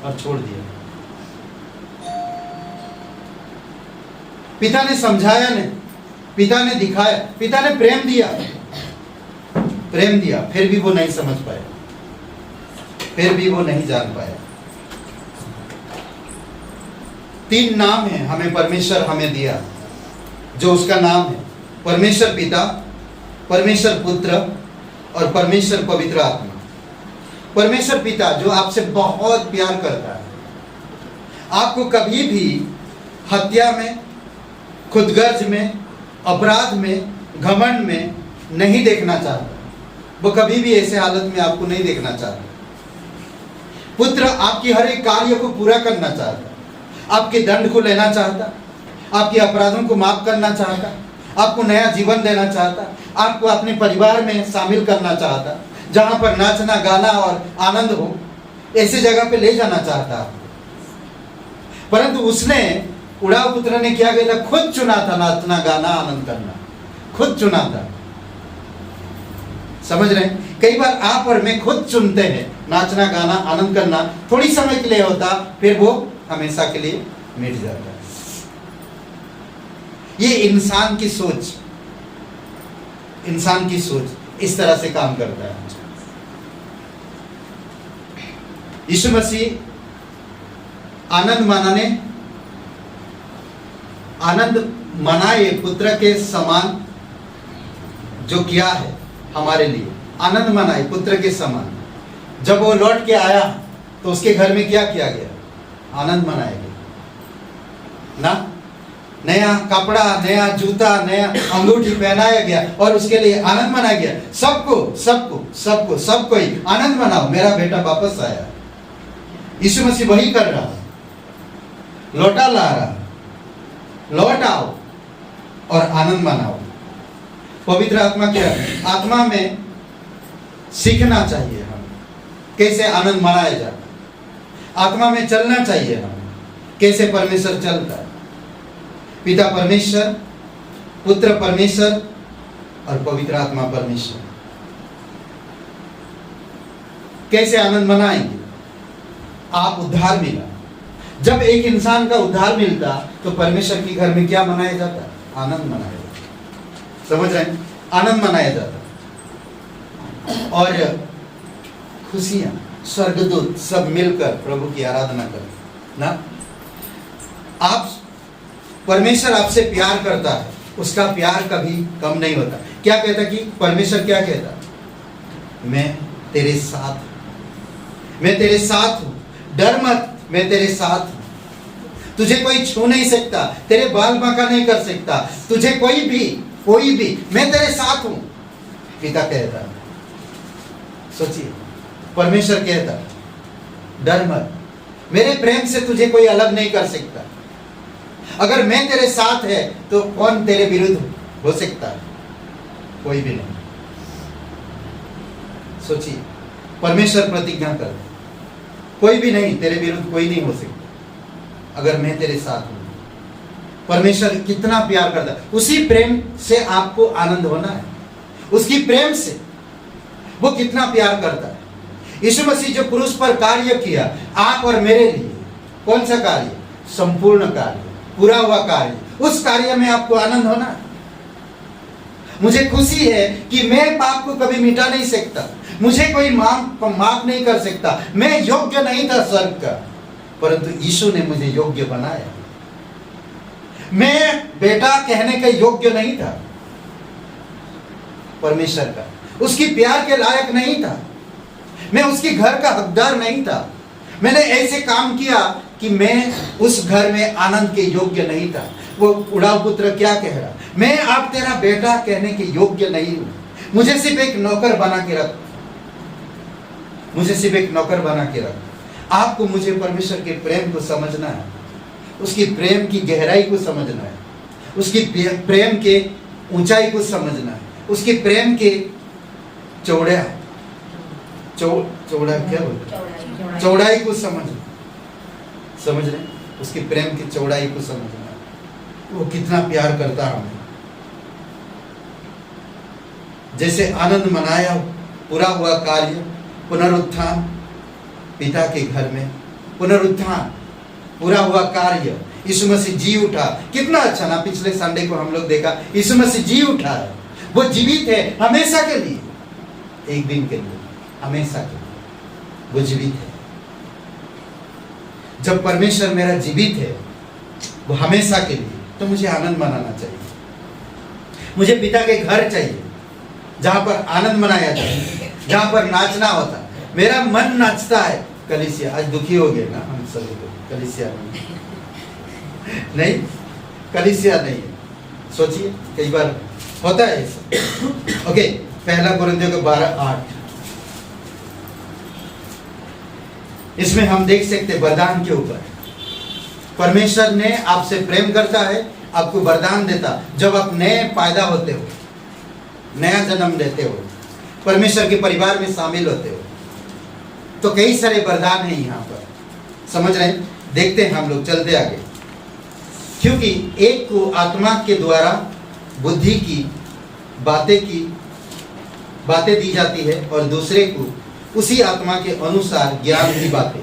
और छोड़ दिया। पिता ने समझाया नहीं, पिता ने दिखाया, पिता ने प्रेम दिया, फिर भी वो नहीं समझ पाया, फिर भी वो नहीं जान पाया। 3 नाम है हमें परमेश्वर हमें दिया, जो उसका नाम है परमेश्वर पिता, परमेश्वर पुत्र और परमेश्वर पवित्र आत्मा। परमेश्वर पिता जो आपसे बहुत प्यार करता है, आपको कभी भी हत्या में, खुदगर्ज में, अपराध में, घमंड में नहीं देखना चाहता। वो कभी भी ऐसे हालत में आपको नहीं देखना चाहता। पुत्र आपकी हर एक कार्य को पूरा करना चाहता, आपके दंड को लेना चाहता, आपके अपराधों को माफ करना चाहता, आपको नया जीवन देना चाहता, आपको अपने परिवार में शामिल करना चाहता, जहां पर नाचना गाना और आनंद हो, ऐसी जगह पे ले जाना चाहता। परंतु उसने, उड़ाऊ पुत्र ने क्या किया था? खुद चुना था नाचना गाना आनंद करना, खुद चुना था। समझ रहे हैं? कई बार आप और मैं खुद चुनते हैं नाचना गाना आनंद करना, थोड़ी समय के लिए होता, फिर वो हमेशा के लिए मिट जाता है। ये इंसान की सोच इस तरह से काम करता है। यीशु मसीह आनंद मनाए पुत्र के समान जो किया है हमारे लिए, आनंद मनाए पुत्र के समान। जब वो लौट के आया तो उसके घर में क्या किया गया? आनंद मनाया गया ना। नया कपड़ा, नया जूता, नया अंगूठी पहनाया गया और उसके लिए आनंद मनाया गया। सबको ही आनंद मनाओ, मेरा बेटा वापस आया। यीशु मसीह वही कर रहा, लौटा ला रहा। लौट आओ और आनंद मनाओ। पवित्र आत्मा क्या है? आत्मा में सीखना चाहिए हम कैसे आनंद मनाया जाता है। आत्मा में चलना चाहिए हम कैसे परमेश्वर चलता है। पिता परमेश्वर, पुत्र परमेश्वर और पवित्र आत्मा परमेश्वर। कैसे आनंद मनाएंगे? आप उद्धार मिला। जब एक इंसान का उद्धार मिलता तो परमेश्वर के घर में क्या मनाया जाता? आनंद मनाया जाता। समझ रहे हैं? आनंद मनाया जाता और खुशियां, स्वर्गदूत सब मिलकर प्रभु की आराधना कर ना। आप, परमेश्वर आपसे प्यार करता है, उसका प्यार कभी कम नहीं होता। क्या कहता कि परमेश्वर क्या कहता? मैं तेरे साथ हूं, मैं तेरे साथ हूं, डर मत, मैं तेरे साथ हूं। तुझे कोई छू नहीं सकता, तेरे बाल बांका नहीं कर सकता, तुझे कोई भी, मैं तेरे साथ हूं। पिता कहता, सोचिए, परमेश्वर कहता डर मत, मेरे प्रेम से तुझे कोई अलग नहीं कर सकता। अगर मैं तेरे साथ है तो कौन तेरे विरुद्ध हो सकता है? कोई भी नहीं। सोचिए, परमेश्वर प्रतिज्ञा कर, कोई भी नहीं, तेरे विरुद्ध कोई नहीं हो सकता अगर मैं तेरे साथ हूं। परमेश्वर कितना प्यार करता है। उसी प्रेम से आपको आनंद होना है, उसकी प्रेम से। वो कितना प्यार करता है। यीशु मसीह जो क्रूस पर कार्य किया आप और मेरे लिए, कौन सा कार्य? संपूर्ण कार्य, पूरा हुआ कार्य। उस कार्य में आपको आनंद होना है। मुझे खुशी है कि मैं पाप को कभी मिटा नहीं सकता, मुझे कोई माफ नहीं कर सकता, मैं योग्य नहीं था स्वर्ग का, परंतु यीशु ने मुझे योग्य बनाया। मैं बेटा कहने का योग्य नहीं था परमेश्वर का, उसकी प्यार के लायक नहीं था, मैं उसके घर का हकदार नहीं था। मैंने ऐसे काम किया कि मैं उस घर में आनंद के योग्य नहीं था। वो उड़ाऊ पुत्र क्या कह रहा? मैं आप तेरा बेटा कहने के योग्य नहीं हूं, मुझे सिर्फ एक नौकर बना के रख, मुझे सिर्फ एक नौकर बना के रख। आपको मुझे परमेश्वर के प्रेम को समझना है, उसकी प्रेम की गहराई को समझना है, उसकी प्रेम के ऊंचाई को समझना है, उसकी प्रेम के चौड़ा क्या बोलते, चौड़ाई को समझ रहे, उसकी प्रेम की चौड़ाई को समझना है, वो कितना प्यार करता है हमें। जैसे आनंद मनाया पूरा हुआ कार्य, पुनरुत्थान, पिता के घर में पुनरुत्थान, पूरा हुआ कार्य, यीशु मसीह जी उठा। कितना अच्छा ना, पिछले संडे को हम लोग देखा, यीशु मसीह जी उठा है, वो जीवित है हमेशा के लिए, एक दिन के लिए, हमेशा के लिए वो जीवित है। जब परमेश्वर मेरा जीवित है, वो हमेशा के लिए, तो मुझे आनंद मनाना चाहिए। मुझे पिता के घर चाहिए जहां पर आनंद मनाया जाए, जहां पर नाचना होता। मेरा मन नाचता है। कलीसिया आज दुखी हो गए ना हम सभी को, कलीसिया नहीं, कलीसिया नहीं। सोचिए कई बार होता है ऐसा। ओके, पहला कुरिन्थियों के 12:8, इसमें हम देख सकते वरदान के ऊपर। परमेश्वर ने आपसे प्रेम करता है, आपको वरदान देता। जब आप नए पैदा होते हो, नया जन्म लेते हो, परमेश्वर के परिवार में शामिल होते हो, तो कई सारे वरदान हैं यहाँ पर, समझ रहे हैं। देखते हैं हम लोग, चलते आगे। क्योंकि एक को आत्मा के द्वारा बुद्धि की बातें दी जाती है और दूसरे को उसी आत्मा के अनुसार ज्ञान की बातें।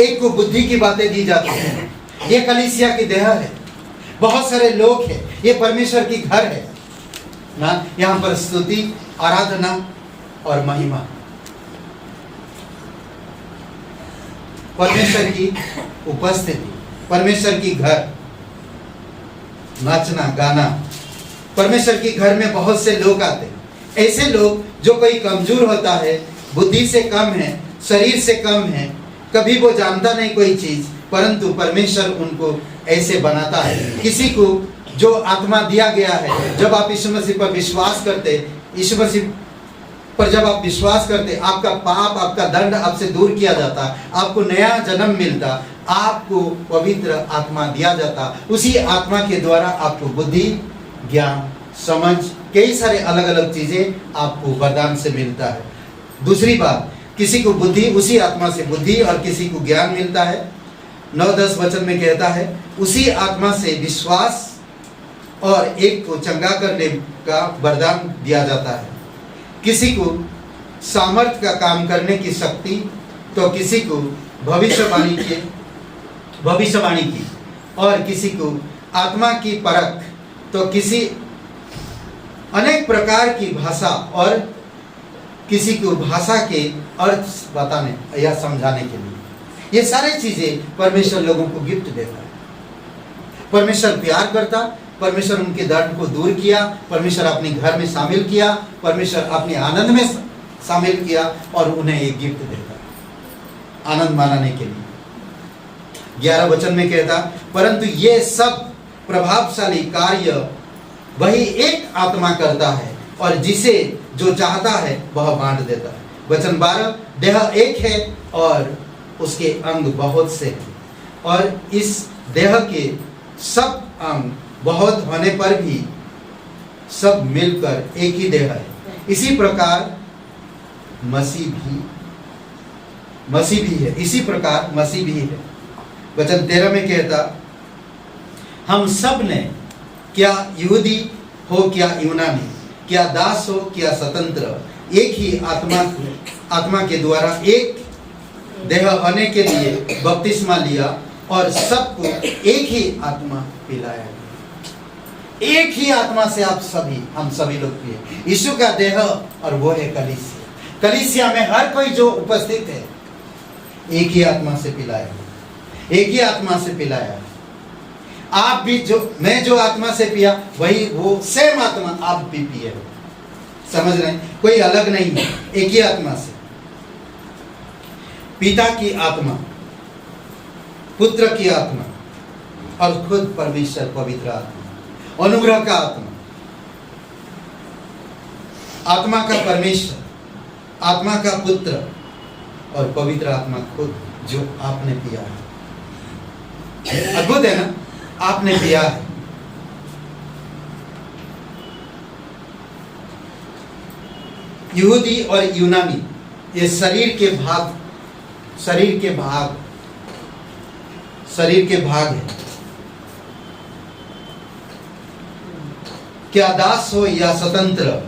एक को बुद्धि की बातें दी जाती है। ये कलीसिया की देह है, बहुत सारे लोग हैं, ये परमेश्वर की घर है ना। यहाँ पर स्तुति, आराधना और महिमा, परमेश्वर की उपस्थिति, परमेश्वर की घर, नाचना गाना। परमेश्वर के घर में बहुत से लोग आते हैं, ऐसे लोग जो कोई कमजोर होता है, बुद्धि से कम है, शरीर से कम है, कभी वो जानता नहीं कोई चीज, परंतु परमेश्वर उनको ऐसे बनाता है। किसी को जो आत्मा दिया गया है, जब आप यीशु मसीह पर विश्वास करते, यीशु मसीह पर जब आप विश्वास करते, आपका पाप, आपका दंड आपसे दूर किया जाता, आपको नया जन्म मिलता, आपको पवित्र आत्मा दिया जाता। उसी आत्मा के द्वारा आपको बुद्धि, ज्ञान, समझ, कई सारे अलग अलग चीजें आपको वरदान से मिलता है। दूसरी बात, किसी को बुद्धि, उसी आत्मा से बुद्धि और किसी को ज्ञान मिलता है। 9-10 वचन में कहता है, उसी आत्मा से विश्वास और एक को चंगा करने का वरदान दिया जाता है। किसी को सामर्थ का काम करने की शक्ति, तो किसी को भविष्यवाणी की, और किसी को आत्मा की परख, तो किसी अनेक प्रकार की भाषा, और किसी को भाषा के अर्थ बताने या समझाने के लिए। ये सारी चीजें परमेश्वर लोगों को गिफ्ट देता है। परमेश्वर प्यार करता, परमेश्वर उनके दर्द को दूर किया, परमेश्वर अपने घर में शामिल किया, परमेश्वर अपने आनंद में शामिल किया और उन्हें एक गिफ्ट देता आनंद मनाने के लिए। 11 वचन में कहता, परंतु ये सब प्रभावशाली कार्य वही एक आत्मा करता है और जिसे जो चाहता है वह बांट देता है। वचन 12, देह एक है और उसके अंग बहुत से हैं, और इस देह के सब अंग बहुत होने पर भी सब मिलकर एक ही देह है। इसी प्रकार मसीह भी है, इसी प्रकार मसीह भी है। वचन 13 में कहता, हम सब ने, क्या यहूदी हो क्या यूनानी, क्या दास हो क्या स्वतंत्र, एक ही आत्मा के द्वारा एक देह होने के लिए बपतिस्मा लिया और सबको एक ही आत्मा पिलाया। एक ही आत्मा से हम सभी लोग पिए। यीशु का देह और वो है कलीसिया। कलीसिया में हर कोई जो उपस्थित है, एक ही आत्मा से पिलाया, एक ही आत्मा से पिलाया। आप भी मैं जो आत्मा से पिया, वही वो सेम आत्मा आप भी पिए हो। समझ रहे हैं? कोई अलग नहीं है, एक ही आत्मा से। पिता की आत्मा, पुत्र की आत्मा और खुद परमेश्वर पवित्र आत्मा, अनुग्रह का आत्मा, आत्मा का परमेश्वर, आत्मा का पुत्र और पवित्र आत्मा खुद जो आपने पिया है। अद्भुत है ना, आपने पिया है। यहूदी और यूनानी ये शरीर के भाग है। क्या दास हो या स्वतंत्र,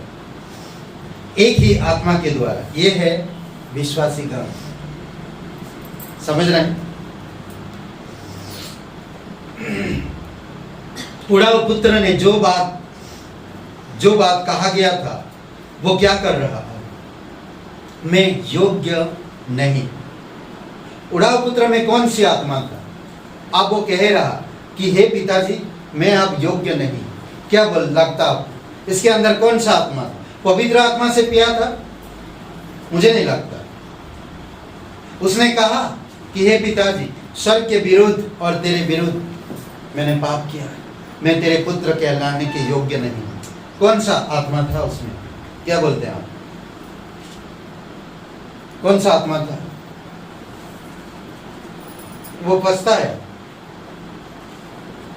एक ही आत्मा के द्वारा, ये है विश्वासी गण। समझ रहे हैं? उड़ाऊ पुत्र ने जो बात कहा गया था वो क्या कर रहा है? मैं योग्य नहीं। उड़ाऊ पुत्र में कौन सी आत्मा था? अब वो कह रहा कि हे पिताजी, मैं अब योग्य नहीं। क्या लगता आपको इसके अंदर कौन सा आत्मा था? पवित्र आत्मा से पिया था? मुझे नहीं लगता। उसने कहा कि हे पिताजी, स्वर्ग के विरुद्ध और तेरे विरुद्ध मैंने पाप किया है, मैं तेरे पुत्र कहलाने के योग्य नहीं। कौन सा आत्मा था उसमें? क्या बोलते हैं आप? कौन सा आत्मा था? वो पछता है,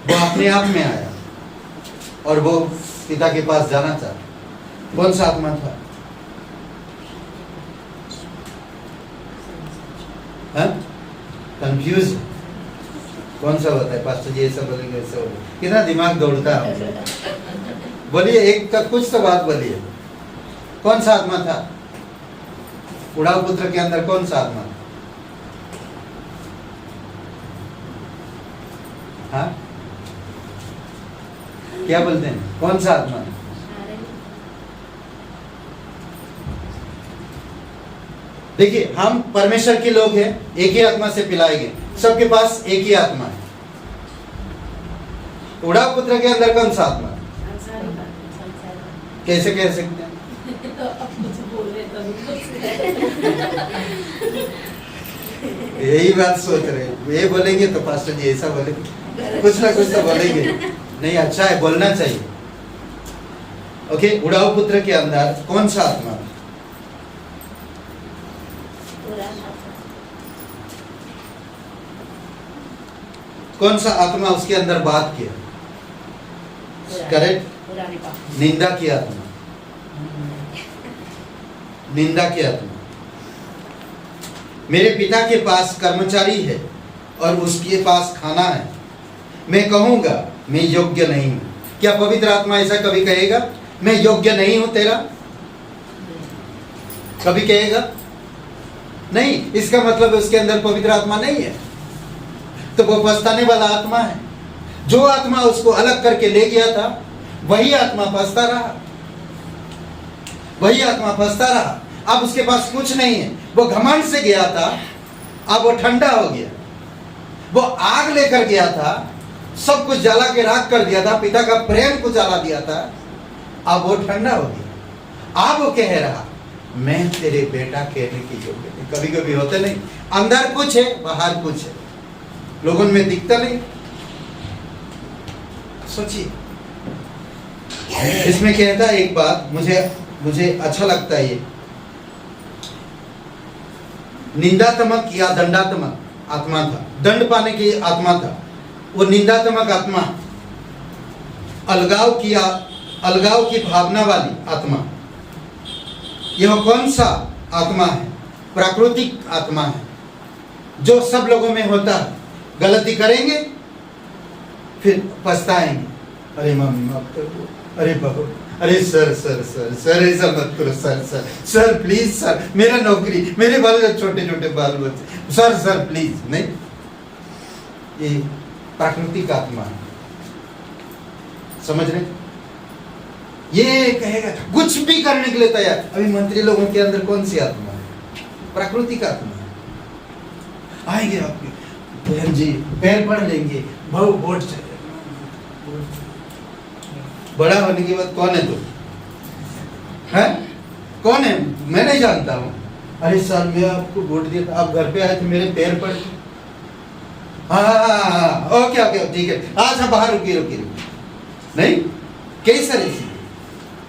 वो अपने आप में आया और वो पिता के पास जाना चाहता। कौन सा आत्मा था? कंफ्यूज। कौन सा होता है? पास्टर जी ऐसा बोलेंगे, ऐसा बोलेंगे, कितना दिमाग दौड़ता है। बोलिए, एक का कुछ तो बात बोलिए। कौन सा आत्मा था? उड़ाऊ पुत्र के अंदर कौन सा आत्मा था? हाँ, क्या बोलते हैं? कौन सा आत्मा है? देखिए, हम परमेश्वर के लोग हैं, एक ही आत्मा से पिलाए गए, सबके पास एक ही आत्मा है। उड़ाऊ पुत्र के अंदर कौन सा आत्मा है? कैसे कह सकते हैं? यही बात सोच रहे हैं। ये बोलेंगे तो पास्टर जी ऐसा बोलेंगे, कुछ ना कुछ तो बोलेंगे। नहीं, अच्छा है, बोलना चाहिए। ओके, उड़ाऊ पुत्र के अंदर कौन सा आत्मा? कौन सा आत्मा उसके अंदर बात किया? करेक्ट, निंदा की आत्मा। निंदा की आत्मा। मेरे पिता के पास कर्मचारी है और उसके पास खाना है, मैं कहूंगा मैं योग्य नहीं हूं। क्या पवित्र आत्मा ऐसा कभी कहेगा, मैं योग्य नहीं हूं तेरा? कभी कहेगा? नहीं। इसका मतलब उसके अंदर पवित्र आत्मा नहीं है, तो वो पछताने वाला आत्मा है। जो आत्मा उसको अलग करके ले गया था, वही आत्मा फंसता रहा, वही आत्मा फंसता रहा। अब उसके पास कुछ नहीं है, वो घमंड से गया था, अब वो ठंडा हो गया। वो आग लेकर गया था, सब कुछ जला के राख कर दिया था, पिता का प्रेम को जला दिया था, अब वो ठंडा हो गया। अब वो कह रहा, मैं तेरे बेटा कहने की योग्य नहीं। कभी कभी होते नहीं, अंदर कुछ है, बाहर कुछ है, लोगों में दिखता नहीं। सोचिए, इसमें कहता है एक बात, मुझे अच्छा लगता है। ये निंदात्मक या दंडात्मक आत्मा था, दंड पाने की आत्मा था। वो निंदात्मक आत्मा, अलगाव की भावना वाली आत्मा। यह कौन सा आत्मा है? प्राकृतिक आत्मा है, जो सब लोगों में होता है। गलती करेंगे फिर पछताएंगे, अरे मम्मी माफ कर दो, अरे बहू, अरे सर सर सर सर ऐसा मत करो, sir sir sir please sir, मेरा नौकरी, मेरे बाल छोटे छोटे बाल बच्चे, सर सर प्लीज। नहीं, ये प्राकृतिक आत्मा है। समझ रहे? ये कहेगा कुछ भी करने के लिए तैयार। अभी मंत्री लोगों के अंदर कौन सी आत्मा है? प्राकृतिक आत्मा है। आएंगे आपके बहन जी, पैर पढ़ लेंगे, बहु वोट चाहिए। बड़ा होने के बाद कौन है तुम? है कौन है? मैं नहीं जानता हूँ। अरे सर, मैं आपको वोट दिया था, आप घर पे आए थे, मेरे पैर पड़। हाँ, ओके ओके ठीक है, अच्छा बाहर रुकिए। नहीं, कैसे?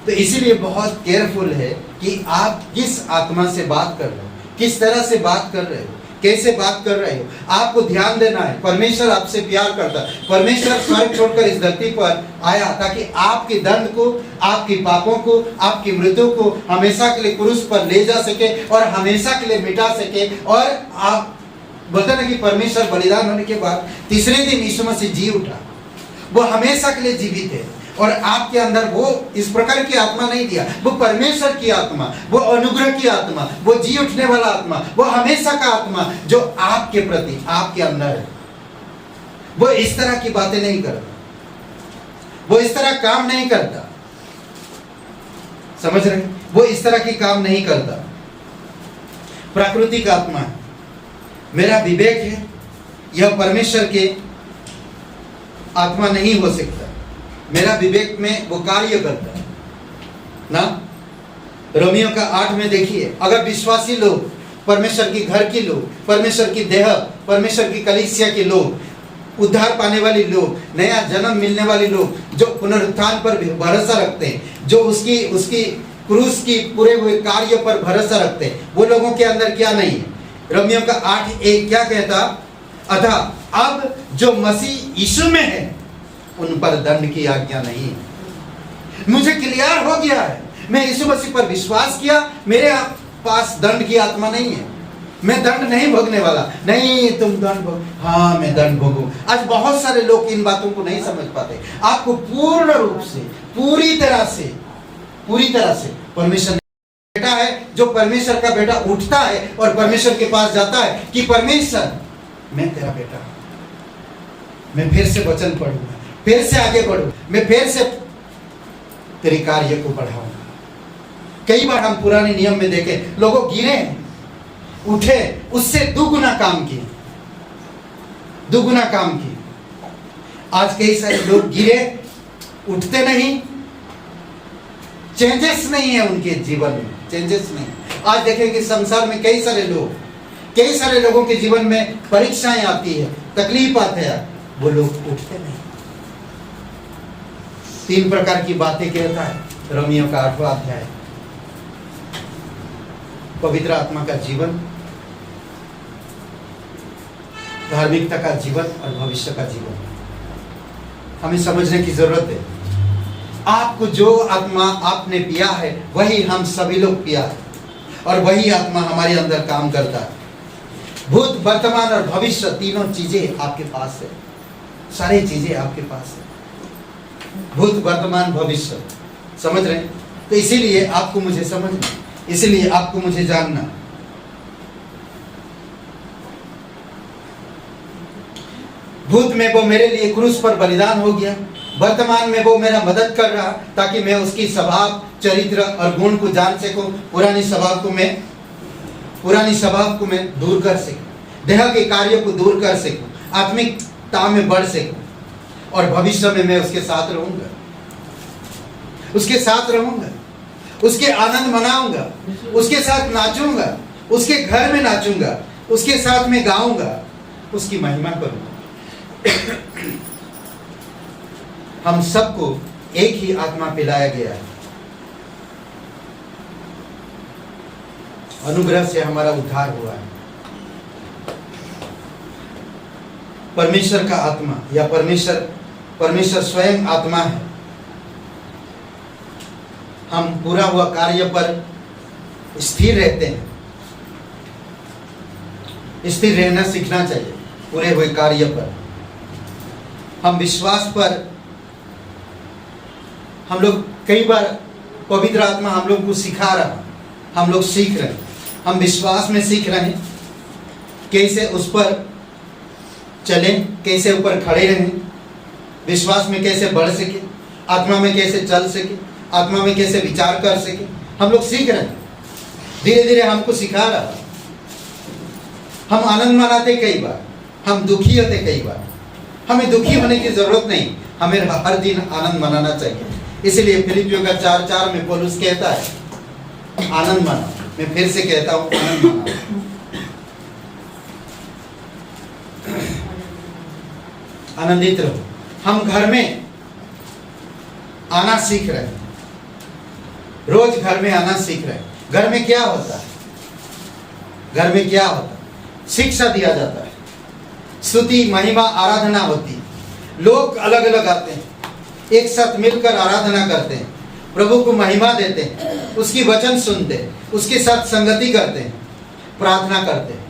तो इसीलिए बहुत केयरफुल है कि आप किस आत्मा से बात कर रहे हो, किस तरह से बात कर रहे हो, कैसे बात कर रहे हो, आपको ध्यान देना है। परमेश्वर आपसे प्यार करता है। परमेश्वर स्वर्ग छोड़कर इस धरती पर आया ताकि आपके दंड को, आपके पापों को, आपकी मृत्यु को हमेशा के लिए क्रूस पर ले जा सके और हमेशा के लिए मिटा सके। और आप बोलते ना कि परमेश्वर बलिदान होने के बाद तीसरे दिन यीशु मसीह जी उठा, वो हमेशा के लिए जीवित है। और आपके अंदर वो इस प्रकार की आत्मा नहीं दिया, वो परमेश्वर की आत्मा, वो अनुग्रह की आत्मा, वो जी उठने वाला आत्मा, वो हमेशा का आत्मा जो आपके प्रति, आपके अंदर है। वो इस तरह की बातें नहीं करता, वो इस तरह काम नहीं करता, समझ रहे? वो इस तरह की काम नहीं करता। प्राकृतिक आत्मा है, मेरा विवेक है, यह परमेश्वर के आत्मा नहीं हो सकता। मेरा विवेक में वो कार्य करता है ना। रोमियो का 8 में देखिए, अगर विश्वासी लोग, परमेश्वर की घर के लोग, परमेश्वर की देह, परमेश्वर की कलीसिया के लोग, उद्धार पाने वाले लोग, नया जन्म मिलने वाले लोग, जो पुनरुत्थान पर भरोसा रखते हैं, जो उसकी क्रूस की पूरे हुए कार्य पर भरोसा रखते हैं, वो लोगों के अंदर क्या नहीं है? रोमियो का 8:1 क्या कहता? अतः अब जो मसीह यीशु में है उन पर दंड की आज्ञा नहीं है। मुझे क्लियर हो गया है, मैं यीशु मसीह पर विश्वास किया, मेरे पास दंड की आत्मा नहीं है, मैं दंड नहीं भोगने वाला। नहीं, तुम दंड भोग, हाँ मैं दंड भोगूं। आज बहुत सारे लोग इन बातों को नहीं समझ पाते। आपको पूर्ण रूप से, पूरी तरह से परमेश्वर बेटा है, जो परमेश्वर का बेटा उठता है और परमेश्वर के पास जाता है कि परमेश्वर मैं तेरा बेटा हूं, मैं फिर से वचन पढ़ूंगा, फिर से आगे बढ़ूं, मैं फिर से तेरे कार्य को बढ़ाऊंगा। कई बार हम पुराने नियम में देखें, लोगों गिरे, उठे, उससे दुगुना काम किए। आज कई सारे लोग गिरे, उठते नहीं, चेंजेस नहीं है उनके जीवन में, चेंजेस नहीं। आज देखें कि संसार में कई सारे लोगों के जीवन में परीक्षाएं आती है, तकलीफ आते हैं, वो लोग उठते नहीं। 3 प्रकार की बातें कहता है रोमियो का 8वां अध्याय। पवित्र आत्मा का जीवन, धार्मिकता का जीवन और भविष्य का जीवन हमें समझने की जरूरत है। आपको जो आत्मा आपने पिया है वही हम सभी लोग पिया है, और वही आत्मा हमारे अंदर काम करता है। भूत, वर्तमान और भविष्य तीनों चीजें आपके पास है, सारी चीजें आपके पास है। भूत, वर्तमान, भविष्य, समझ रहे हैं? तो इसीलिए आपको मुझे समझना, इसीलिए आपको मुझे जानना। भूत में वो मेरे लिए क्रूस पर बलिदान हो गया, वर्तमान में वो मेरा मदद कर रहा ताकि मैं उसकी स्वभाव, चरित्र और गुण को जान सकूं, पुरानी स्वभाव को मैं दूर कर सकूं, देह के कार्यों को दूर कर सकूं, आत्मिकता में बढ़ सकूं, और भविष्य में मैं उसके साथ रहूंगा, उसके आनंद मनाऊंगा, उसके साथ नाचूंगा, उसके घर में नाचूंगा, उसके साथ में गाऊंगा, उसकी महिमा करूंगा। हम सबको एक ही आत्मा पिलाया गया है। अनुग्रह से हमारा उद्धार हुआ है। परमेश्वर का आत्मा या परमेश्वर स्वयं आत्मा है। हम पूरा हुआ कार्य पर स्थिर रहते हैं। स्थिर रहना सीखना चाहिए पूरे हुए कार्य पर। हम विश्वास पर, हम लोग कई बार पवित्र आत्मा हम लोग को सिखा रहा, हम लोग सीख रहे हैं, हम विश्वास में सीख रहे हैं, कैसे उस पर चलें, कैसे ऊपर खड़े रहें, विश्वास में कैसे बढ़ सके, आत्मा में कैसे चल सके, आत्मा में कैसे विचार कर सके, हम लोग सीख रहे हैं। धीरे धीरे हमको सिखा रहा। हम आनंद मनाते कई बार, हम दुखी होते कई बार। हमें दुखी होने की जरूरत नहीं, हमें हर दिन आनंद मनाना चाहिए। इसलिए फिलिपियों का 4:4 में पौलुस कहता है आनंद मनाओ। मैं फिर से कहता हूं, आनंद मनाओ। आनंदित रहो। हम घर में आना सीख रहे हैं, रोज घर में आना सीख रहे हैं। घर में क्या होता है? घर में क्या होता है? शिक्षा दिया जाता है, स्तुति महिमा आराधना होती है, लोग अलग अलग आते हैं, एक साथ मिलकर आराधना करते हैं, प्रभु को महिमा देते हैं, उसकी वचन सुनते हैं, उसके साथ संगति करते हैं, प्रार्थना करते हैं।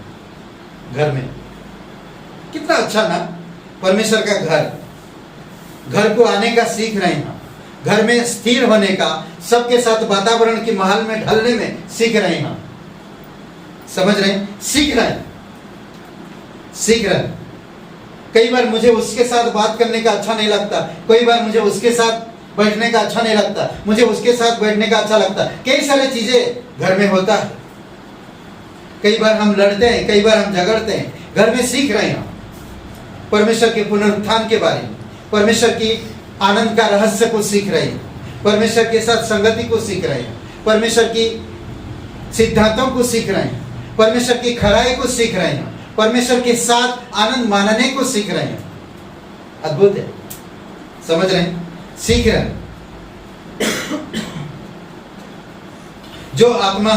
घर में कितना अच्छा ना, परमेश्वर का घर को आने का सीख रहे हैं, घर में स्थिर होने का, सबके साथ वातावरण के महल में ढलने में सीख रहे हैं। समझ रहे हैं? सीख रहे हैं। कई बार मुझे उसके साथ बात करने का अच्छा नहीं लगता, कई बार मुझे उसके साथ बैठने का अच्छा नहीं लगता, मुझे उसके साथ बैठने का अच्छा लगता। कई सारी चीजें घर में होता है। कई बार हम लड़ते हैं, कई बार हम झगड़ते हैं, घर में सीख रहे हैं परमेश्वर के पुनरुत्थान के बारे में, परमेश्वर की आनंद का रहस्य को सीख रहे हैं, परमेश्वर के साथ संगति को सीख रहे हैं, परमेश्वर की सिद्धांतों को सीख रहे हैं, परमेश्वर की खराई को सीख रहे हैं, परमेश्वर के साथ आनंद मानने को सीख रहे हैं। अद्भुत है। समझ रहे हैं? सीख रहे हैं। जो आत्मा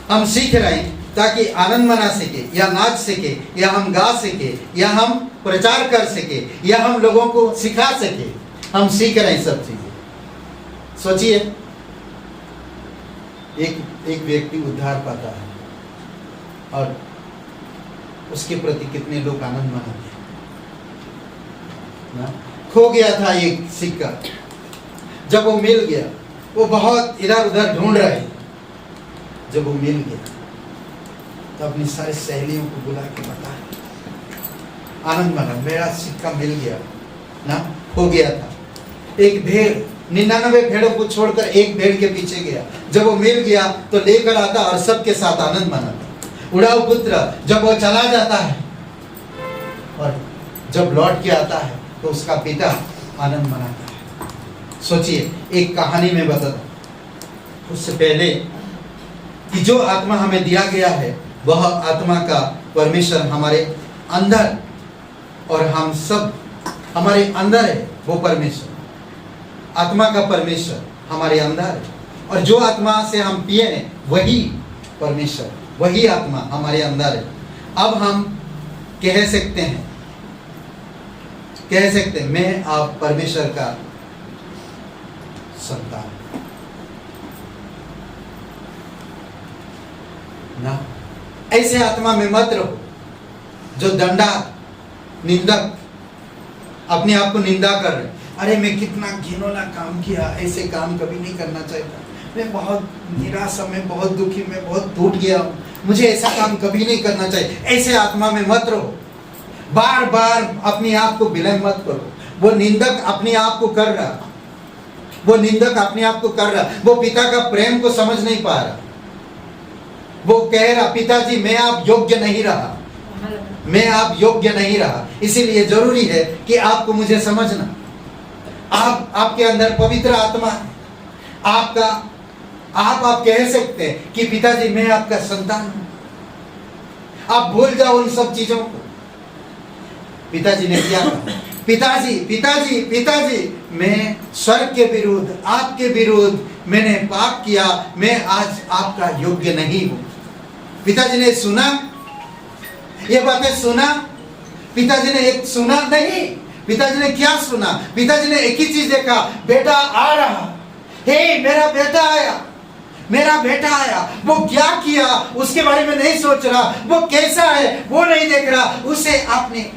हम सीख रहे हैं ताकि आनंद मना सके, या नाच सके, या हम गा सके, या हम प्रचार कर सके, या हम लोगों को सिखा सके। हम सीख रहे हैं सब चीजें। सोचिए, एक व्यक्ति उद्धार पाता है और उसके प्रति कितने लोग आनंद मनाते हैं। खो गया था एक सिक्का, जब वो मिल गया, वो बहुत इधर उधर ढूंढ रहे, जब वो मिल गया तो अपनी सारी सहेलियों को बुला के बताया, आनंद मना, मेरा सिक्का मिल गया ना। हो गया था। एक भेड़ 99 भेड़ों को छोड़कर एक भेड़ के पीछे गया, जब वो मिल गया तो लेकर आता और सबके साथ आनंद मनाता। उड़ाऊ पुत्र जब वो चला जाता है और जब लौट के आता है तो उसका पिता आनंद मनाता है। सोचिए, एक कहानी में बताता, उससे पहले कि जो आत्मा हमें दिया गया है वह आत्मा का परमेश्वर हमारे अंदर, और हम सब हमारे अंदर है। वो परमेश्वर, आत्मा का परमेश्वर हमारे अंदर है, और जो आत्मा से हम पिए हैं वही परमेश्वर, वही आत्मा हमारे अंदर है। अब हम कह सकते हैं मैं आप परमेश्वर का संतान ना। ऐसे आत्मा में मत रहो जो दंडा निंदक अपने आप को निंदा कर रहे। अरे मैं कितना घिनौना काम किया, ऐसे काम कभी नहीं करना चाहिए, मैं बहुत निराशा में, बहुत दुखी में, बहुत टूट गया हूँ, मुझे ऐसा काम कभी नहीं करना चाहिए। ऐसे आत्मा में मत रहो। बार बार अपने आप को विलय मत करो। वो निंदक अपने आप को कर रहा, वो पिता का प्रेम को समझ नहीं पा रहा। वो कह रहा, पिताजी मैं आप योग्य नहीं रहा, इसीलिए जरूरी है कि आपको मुझे समझना। आपके अंदर पवित्र आत्मा है, आप कह सकते हैं कि पिताजी मैं आपका संतान हूं। आप भूल जाओ उन सब चीजों को। पिताजी ने क्या कहा? पिताजी मैं स्वर्ग के विरुद्ध, आपके विरुद्ध मैंने पाप किया, मैं आज आपका योग्य नहीं हूं। पिताजी ने सुना, ये बातें सुना। पिताजी ने एक सुना नहीं, पिताजी ने क्या सुना? पिताजी ने एक ही चीज देखा, बेटा आ रहा, हे मेरा बेटा आया। वो क्या किया उसके बारे में नहीं सोच रहा, वो कैसा है वो नहीं देख रहा। उसे आपने,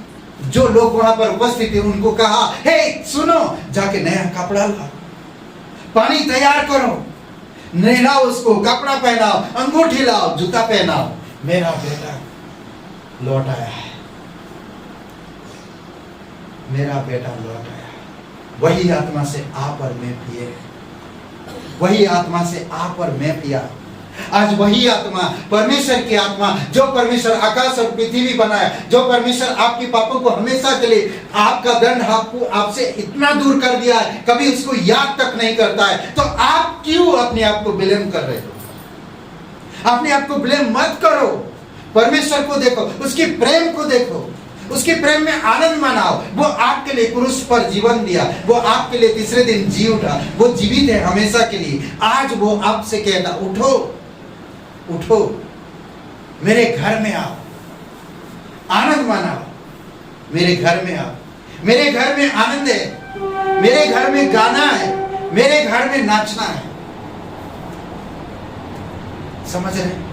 जो लोग वहां पर उपस्थित थे उनको कहा, हे सुनो, जाके नया कपड़ा लाओ, पानी तैयार करो, नहलाओ उसको, कपड़ा पहनाओ, अंगूठी लाओ, जूता पहनाओ, मेरा बेटा लौट आया है, मेरा बेटा लौट आया है। वही आत्मा से आप और मैं पिए, वही आत्मा से आप और मैं पिया। आज वही आत्मा, परमेश्वर की आत्मा, जो परमेश्वर आकाश और पृथ्वी बनाया, जो परमेश्वर आपके पापों को हमेशा के लिए, आपका दंड आपसे इतना दूर कर दिया है, कभी उसको याद तक नहीं करता है, तो आप क्यों अपने आप को ब्लेम कर रहे हो? अपने आप को ब्लेम मत करो। परमेश्वर को देखो, उसके प्रेम को देखो, उसके प्रेम में आनंद मनाओ। वो आपके लिए क्रूस पर जीवन दिया, वो आपके लिए तीसरे दिन जी उठा, वो जीवित है हमेशा के लिए। आज वो आपसे कहता, उठो, मेरे घर में आओ, आनंद मनाओ, मेरे घर में आओ। मेरे घर में आनंद है, मेरे घर में गाना है, मेरे घर में नाचना है। समझ रहे हैं?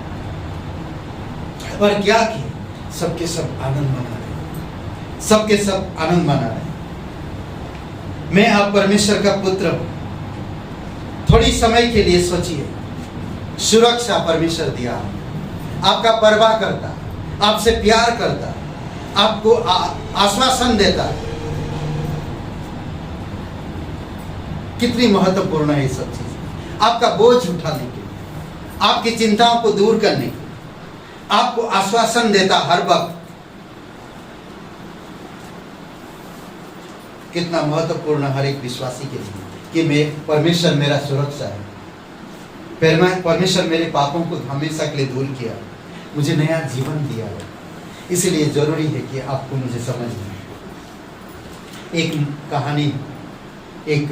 और क्या किया? सबके सब आनंद मना रहे, सबके सब आनंद मना रहे। मैं आप परमेश्वर का पुत्र हूं। थोड़ी समय के लिए सोचिए, सुरक्षा परमेश्वर दिया, आपका परवाह करता, आपसे प्यार करता, आपको आश्वासन देता। कितनी महत्वपूर्ण है ये सब चीज। आपका बोझ उठाने के लिए, आपकी चिंताओं को दूर करने के लिए, आपको आश्वासन देता हर वक्त। कितना महत्वपूर्ण हर एक विश्वासी के लिए कि मैं परमेश्वर मेरा सुरक्षा है। परमेश्वर मेरे पापों को हमेशा के लिए दूर किया, मुझे नया जीवन दिया है। इसलिए जरूरी है कि आपको मुझे समझना है। एक कहानी, एक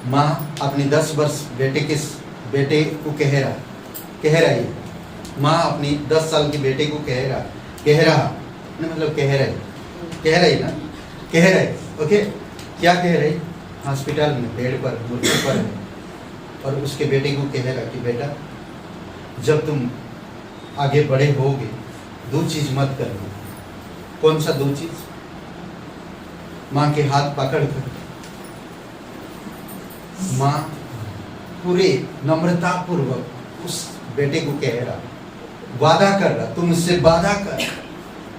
माँ अपने 10 वर्ष बेटे को कह रही है। माँ अपनी 10 साल के बेटे को कह रही, ओके, क्या कह रही? हॉस्पिटल में बेड पर मृत्यु पर है, और उसके बेटे को कह रहा कि बेटा, जब तुम आगे बड़े होगे 2 चीज मत करना। कौन सा 2 चीज? माँ के हाथ पकड़कर माँ पूरे नम्रता पूर्वक उस बेटे को कह रहा, वादा कर रहा, तुम मुझसे वादा कर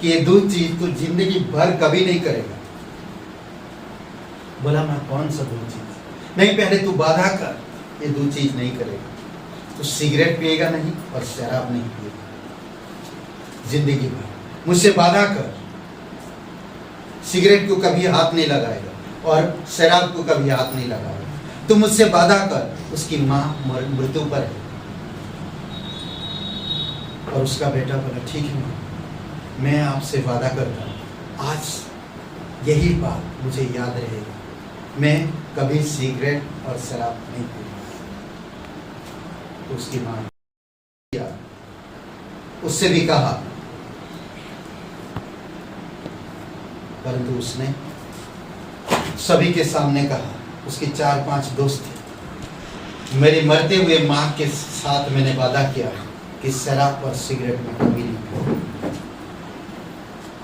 कि ये 2 चीज तो जिंदगी भर कभी नहीं करेगा। बोला, मैं कौन सा 2 चीज? नहीं, पहले तू वादा कर, ये 2 चीज नहीं करेगा। तो सिगरेट पिएगा नहीं और शराब नहीं पिएगा जिंदगी भर। मुझसे वादा कर, सिगरेट को कभी हाथ नहीं लगाएगा और शराब को कभी हाथ नहीं लगाएगा। तो मुझसे वादा कर। उसकी माँ मृत्यु पर है, और उसका बेटा बोला, ठीक है माँ, मैं आपसे वादा करता हूँ, आज यही बात मुझे याद रहेगा, मैं कभी सिगरेट और शराब नहीं पीऊंगा। तो उसकी माँ उससे भी कहा, परंतु उसने सभी के सामने कहा, उसके 4-5 दोस्त थे, मेरी मरते हुए माँ के साथ मैंने वादा किया कि शराब और सिगरेट में कभी नहीं पीऊंगा।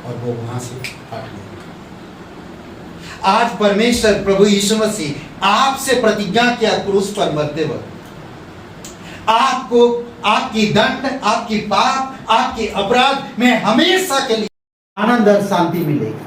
और वो वहां से हट गया। आज परमेश्वर प्रभु यीशु मसीह आपसे प्रतिज्ञा किया क्रूस पर मरते वक्त, आपको आपकी दंड, आपकी पाप, आपके अपराध में हमेशा के लिए आनंद और शांति मिलेगी।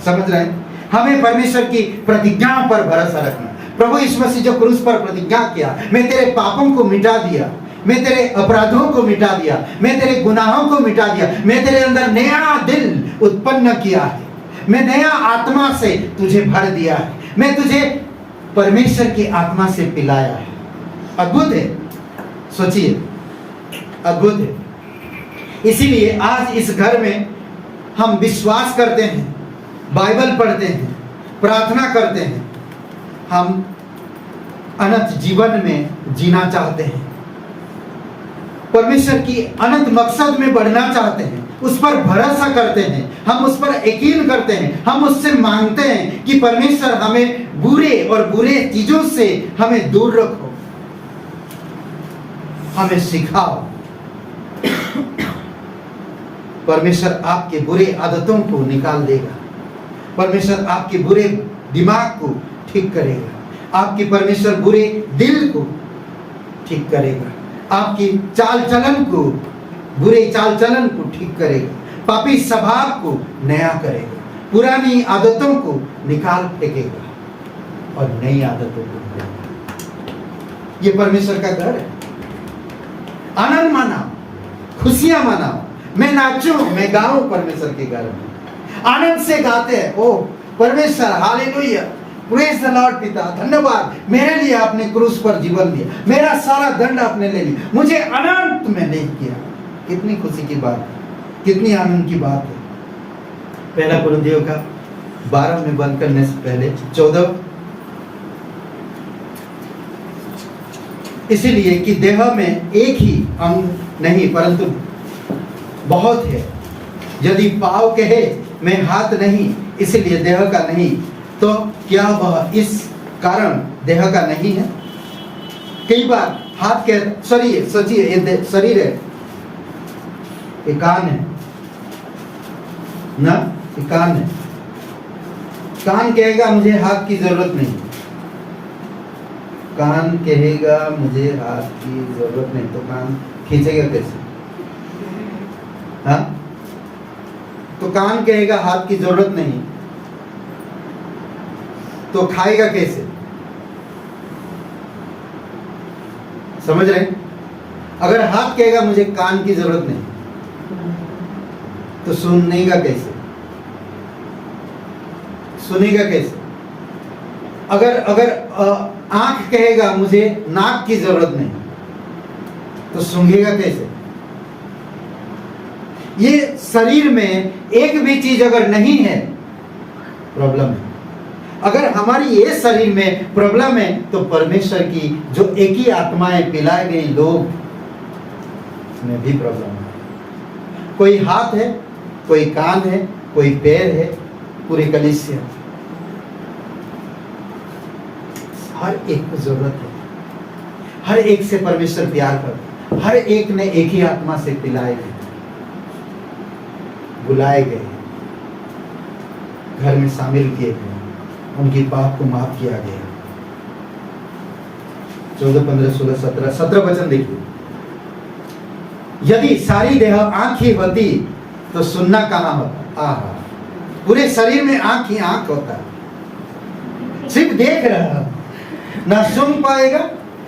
समझ रहे हैं? हमें परमेश्वर की प्रतिज्ञाओं पर भरोसा रखना। प्रभु यीशु मसीह जो क्रूस पर प्रतिज्ञा किया, मैं तेरे पापों को मिटा दिया, मैं तेरे अपराधों को मिटा दिया, मैं तेरे गुनाहों को मिटा दिया, मैं तेरे अंदर नया दिल उत्पन्न किया है, मैं नया आत्मा से तुझे भर दिया है, मैं तुझे परमेश्वर की आत्मा से पिलाया है। अद्भुत है, सोचिए, अद्भुत है। इसीलिए आज इस घर में हम विश्वास करते हैं, बाइबल पढ़ते हैं, प्रार्थना करते हैं, हम अनंत जीवन में जीना चाहते हैं, परमेश्वर की अनंत मकसद में बढ़ना चाहते हैं, उस पर भरोसा करते हैं, हम उस पर यकीन करते हैं, हम उससे मांगते हैं कि परमेश्वर हमें बुरे चीजों से हमें दूर रखो, हमें सिखाओ। परमेश्वर आपके बुरे आदतों को निकाल देगा, परमेश्वर आपके बुरे दिमाग को ठीक करेगा, आपके परमेश्वर बुरे दिल को ठीक करेगा, आपकी चाल चलन को, बुरे चाल चलन को ठीक करेगा, पापी स्वभाव को नया करेगा, पुरानी आदतों को निकाल फेंकेगा और नई आदतों को देगा। ये परमेश्वर का घर है। आनंद मनाओ, खुशियां मनाओ, मैं नाचूं, मैं गाऊं परमेश्वर के घर में। आनंद से गाते हैं, ओ परमेश्वर, हालेलुया, प्रेज द लॉर्ड। पिता धन्यवाद, मेरे लिए आपने क्रूस पर जीवन दिया, मेरा सारा दंड आपने ले लिया, मुझे अनंत में ले किया। कितनी खुशी की बात है, कितनी आनंद की बात है। पहला कुरिन्थियों का 12 में बंद करने से पहले 14, इसीलिए कि देह में एक ही अंग नहीं परंतु बहुत है। यदि पाँव कहे मैं हाथ नहीं इसलिए देह का नहीं, तो क्या वह इस कारण देह का नहीं है? कई बार हाथ कह सोचिए ये शरीर है, ये कान है ना, ये कान है। कान कहेगा मुझे हाथ की जरूरत नहीं, कान कहेगा मुझे हाथ की जरूरत नहीं, तो कान खींचेगा कैसे? हाँ, तो कान कहेगा हाथ की जरूरत नहीं, तो खाएगा कैसे? समझ रहे? अगर हाथ कहेगा मुझे कान की जरूरत नहीं, तो सुनेगा कैसे? सुनेगा कैसे? अगर आंख कहेगा मुझे नाक की जरूरत नहीं, तो सूंघेगा कैसे? ये शरीर में एक भी चीज अगर नहीं है, प्रॉब्लम है। अगर हमारी ये शरीर में प्रॉब्लम है, तो परमेश्वर की जो एक ही आत्माएं पिलाए गई लोग में भी प्रॉब्लम है। कोई हाथ है, कोई कान है, कोई पैर है, पूरी कलीसिया, हर एक को जरूरत है। हर एक से परमेश्वर प्यार करता, हर एक ने एक ही आत्मा से पिलाए गए, बुलाए गए, घर में शामिल किए गए, उनकी पाप को माफ किया गया। 14, 15, 16, 17 वचन देखिए। यदि सारी देह आंख ही होती तो सुनना कहाँ होता? आहा, पूरे शरीर में आंख ही आंख होता, सिर्फ देख रहा, ना सुन पाएगा,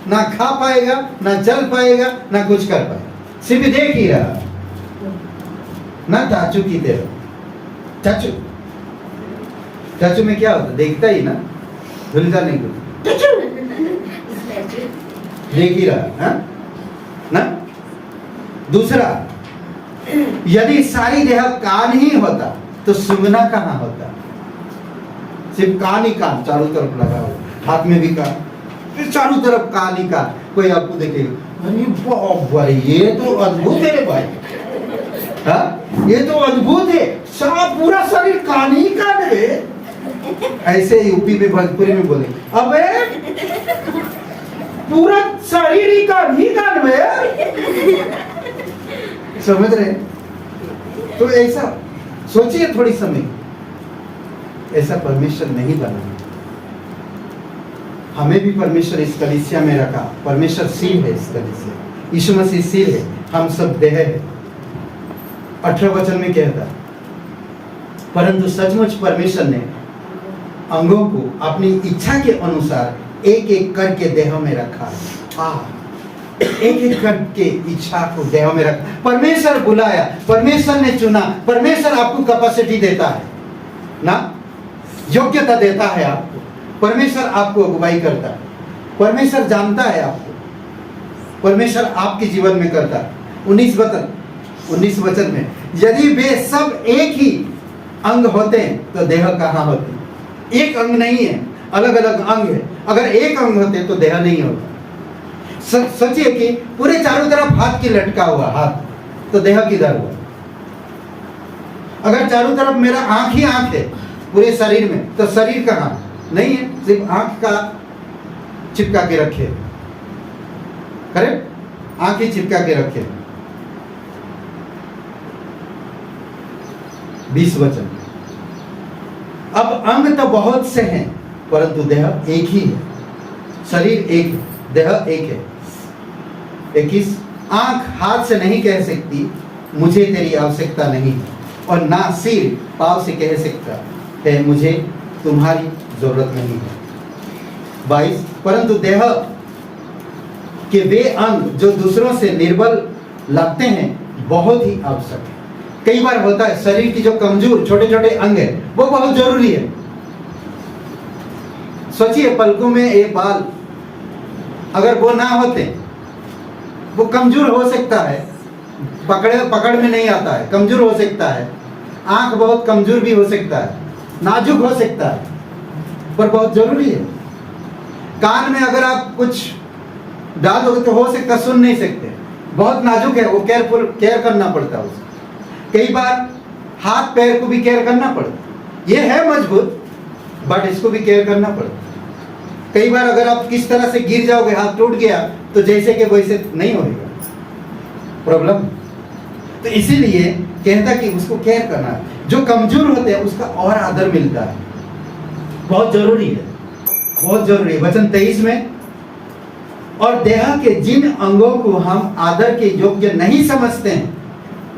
ना खा पाएगा, ना चल पाएगा, ना कुछ कर पाएगा, सिर्फ देख ही रहा। ना चाचू की तरह, चाचू में क्या होता? देखता ही ना, भूलता नहीं कुछ, देख ही रहा है ना। दूसरा, यदि सारी देह कान ही होता तो सूंघना कहाँ होता? सिर्फ कान ही कान चारों तरफ लगा हुआ, हाथ में भी कान, फिर चारों तरफ कान ही कान। कोई आपको देखेगा, अरे बाप भाई ये तो अद्भुत है रे भाई, हाँ ये तो अद्भुत है, सब पूरा शरीर कान ही कान है। ऐसे यूपी में भोजपुरी में बोले, अबे पूरा शरीर ही कान में। समझ रहे? तो ऐसा सोचिए थोड़ी समय, ऐसा परमेश्वर नहीं बना। हमें भी परमेश्वर इस कलीसिया में रखा, परमेश्वर सिर है इस कलीसिया, यीशु मसीह सिर है, हम सब देह है। 18 वचन में कहता, परंतु सचमुच परमेश्वर ने अंगों को अपनी इच्छा के अनुसार एक एक करके देह में रखा। एक एक करके इच्छा को देह में रखा। परमेश्वर बुलाया, परमेश्वर ने चुना, परमेश्वर आपको कैपेसिटी देता है ना, योग्यता देता है आपको, परमेश्वर आपको अगुवाई करता है, परमेश्वर जानता है आपको, परमेश्वर आपके जीवन में करता है। 19 वचन में, यदि वे सब एक ही अंग होते तो देह कहाँ होती? एक अंग नहीं है, अलग अलग अंग है। अगर एक अंग होते तो देह नहीं होता। सोचिए कि पूरे चारों तरफ हाथ की लटका हुआ हाथ, तो देह किधर हुआ? अगर चारों तरफ मेरा आंख ही आंख है पूरे शरीर में, तो शरीर कहाँ? नहीं है, सिर्फ आंख का चिपका के रखे, करेक्ट, आंख ही चिपका के रखे। 20 वचन, अब अंग तो बहुत से हैं परंतु देह एक ही है, शरीर एक है, देह एक है। 21, आंख हाथ से नहीं कह सकती मुझे तेरी आवश्यकता नहीं है, और ना सिर पाँव से कह सकता है मुझे तुम्हारी जरूरत नहीं है। 22, परंतु देह के वे अंग जो दूसरों से निर्बल लगते हैं बहुत ही आवश्यक है। कई बार होता है शरीर की जो कमजोर छोटे छोटे अंग है वो बहुत जरूरी है। सोचिए पलकों में ये बाल अगर वो ना होते, वो कमजोर हो सकता है, पकड़ में नहीं आता है, कमजोर हो सकता है। आंख बहुत कमजोर भी हो सकता है, नाजुक हो सकता है, पर बहुत जरूरी है। कान में अगर आप कुछ डाल दोगे तो हो सकता सुन नहीं सकते, बहुत नाजुक है, वो केयर करना पड़ता है उसे, कई बार हाथ पैर को भी केयर करना पड़ता, ये है मजबूत बट इसको भी केयर करना पड़ता। कई बार अगर आप किस तरह से गिर जाओगे, हाथ टूट गया तो जैसे कि वैसे नहीं होगा, प्रॉब्लम। तो इसीलिए कहता कि उसको केयर करना है। जो कमजोर होते हैं उसका और आदर मिलता है, बहुत जरूरी है, बहुत जरूरी है। वचन 23 में, और देह के जिन अंगों को हम आदर के योग्य नहीं समझते हैं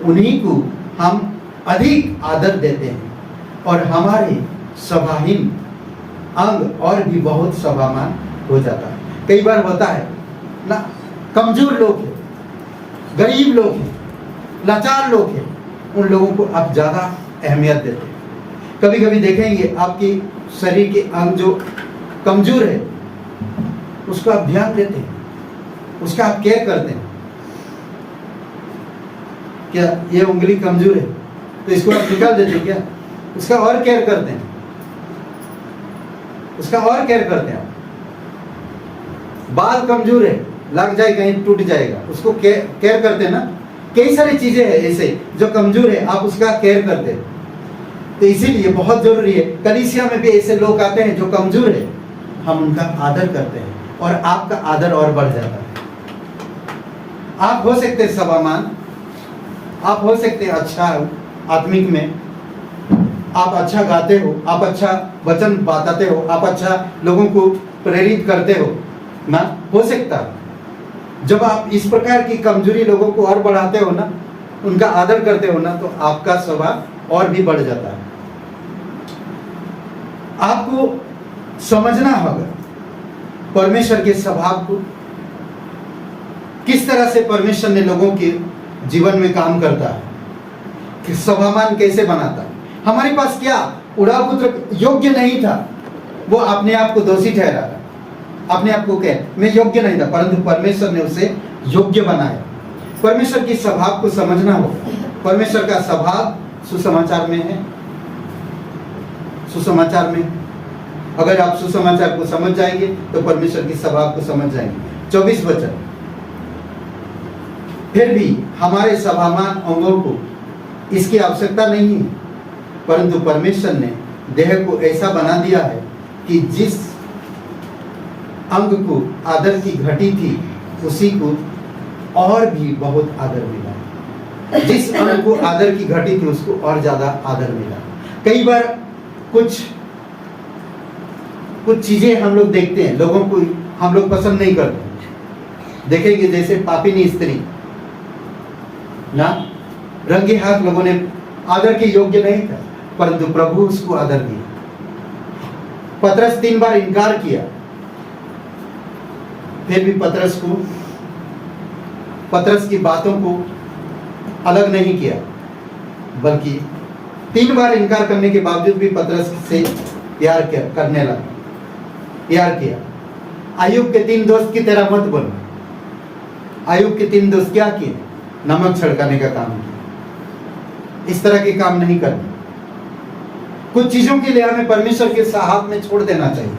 उन्हीं को हम अधिक आदर देते हैं, और हमारे सभाहीन अंग और भी बहुत सभामान हो जाता है। कई बार होता है ना, कमजोर लोग हैं, गरीब लोग हैं, लाचार लोग हैं, उन लोगों को आप ज़्यादा अहमियत देते हैं। कभी कभी देखेंगे आपकी शरीर के अंग जो कमजोर है उसको आप ध्यान देते हैं, उसका आप केयर करते हैं। क्या ये उंगली कमजोर है तो इसको आप निकाल देते हैं क्या? उसका और केयर करते हैं, उसका और केयर करते हैं। बाल कमजोर है, लग जाए कहीं टूट जाएगा, उसको केयर करते हैं ना। कई सारी चीजें हैं ऐसे जो कमजोर है, आप उसका केयर करते हैं। तो इसीलिए बहुत जरूरी है, कलीसिया में भी ऐसे लोग आते हैं जो कमजोर है, हम उनका आदर करते हैं और आपका आदर और बढ़ जाता है। आप हो सकते हैं सभामान, आप हो सकते हैं अच्छा आत्मिक में, आप अच्छा गाते हो, आप अच्छा वचन बताते हो, आप अच्छा लोगों को प्रेरित करते हो ना, हो सकता है। जब आप इस प्रकार की कमजोरी लोगों को और बढ़ाते हो ना, उनका आदर करते हो ना, तो आपका स्वभाव और भी बढ़ जाता है। आपको समझना होगा परमेश्वर के स्वभाव को, किस तरह से परमेश्वर ने लोगों के जीवन में काम करता है, कि सभामान कैसे बनाता है। हमारे पास क्या उड़ाव पुत्र योग्य नहीं था, वो अपने आप को दोषी ठहरा, अपने आप को कह मैं योग्य नहीं था, परंतु परमेश्वर ने उसे योग्य बनाया। परमेश्वर की स्वभाव को समझना होगा। परमेश्वर का स्वभाव सुसमाचार में है, सुसमाचार में। अगर आप सुसमाचार को समझ जाएंगे तो परमेश्वर की स्वभाव को समझ जाएंगे। 24 वचन, फिर भी हमारे सभामान अंगों को इसकी आवश्यकता नहीं है, परंतु परमेश्वर ने देह को ऐसा बना दिया है कि जिस अंग को आदर की घटी थी उसी को और भी बहुत आदर मिला। जिस अंग को आदर की घटी थी उसको और ज्यादा आदर मिला। कई बार कुछ चीजें हम लोग देखते हैं, लोगों को हम लोग पसंद नहीं करते। देखेंगे जैसे पापिनी स्त्री ना, रंगे हाथ लोगों ने, आदर के योग्य नहीं था, परंतु प्रभु उसको आदर दिया। पतरस 3 बार इनकार किया, फिर भी पतरस की बातों को अलग नहीं किया, बल्कि 3 बार इनकार करने के बावजूद भी पतरस से प्यार करने लगा, प्यार किया। आयुब के 3 दोस्त की तरह मत बनो। आयुब के 3 दोस्त क्या किए? नमक छिड़काने का काम किया। इस तरह के काम नहीं करना। कुछ चीजों के लिए हमें परमेश्वर के हाथ में छोड़ देना चाहिए।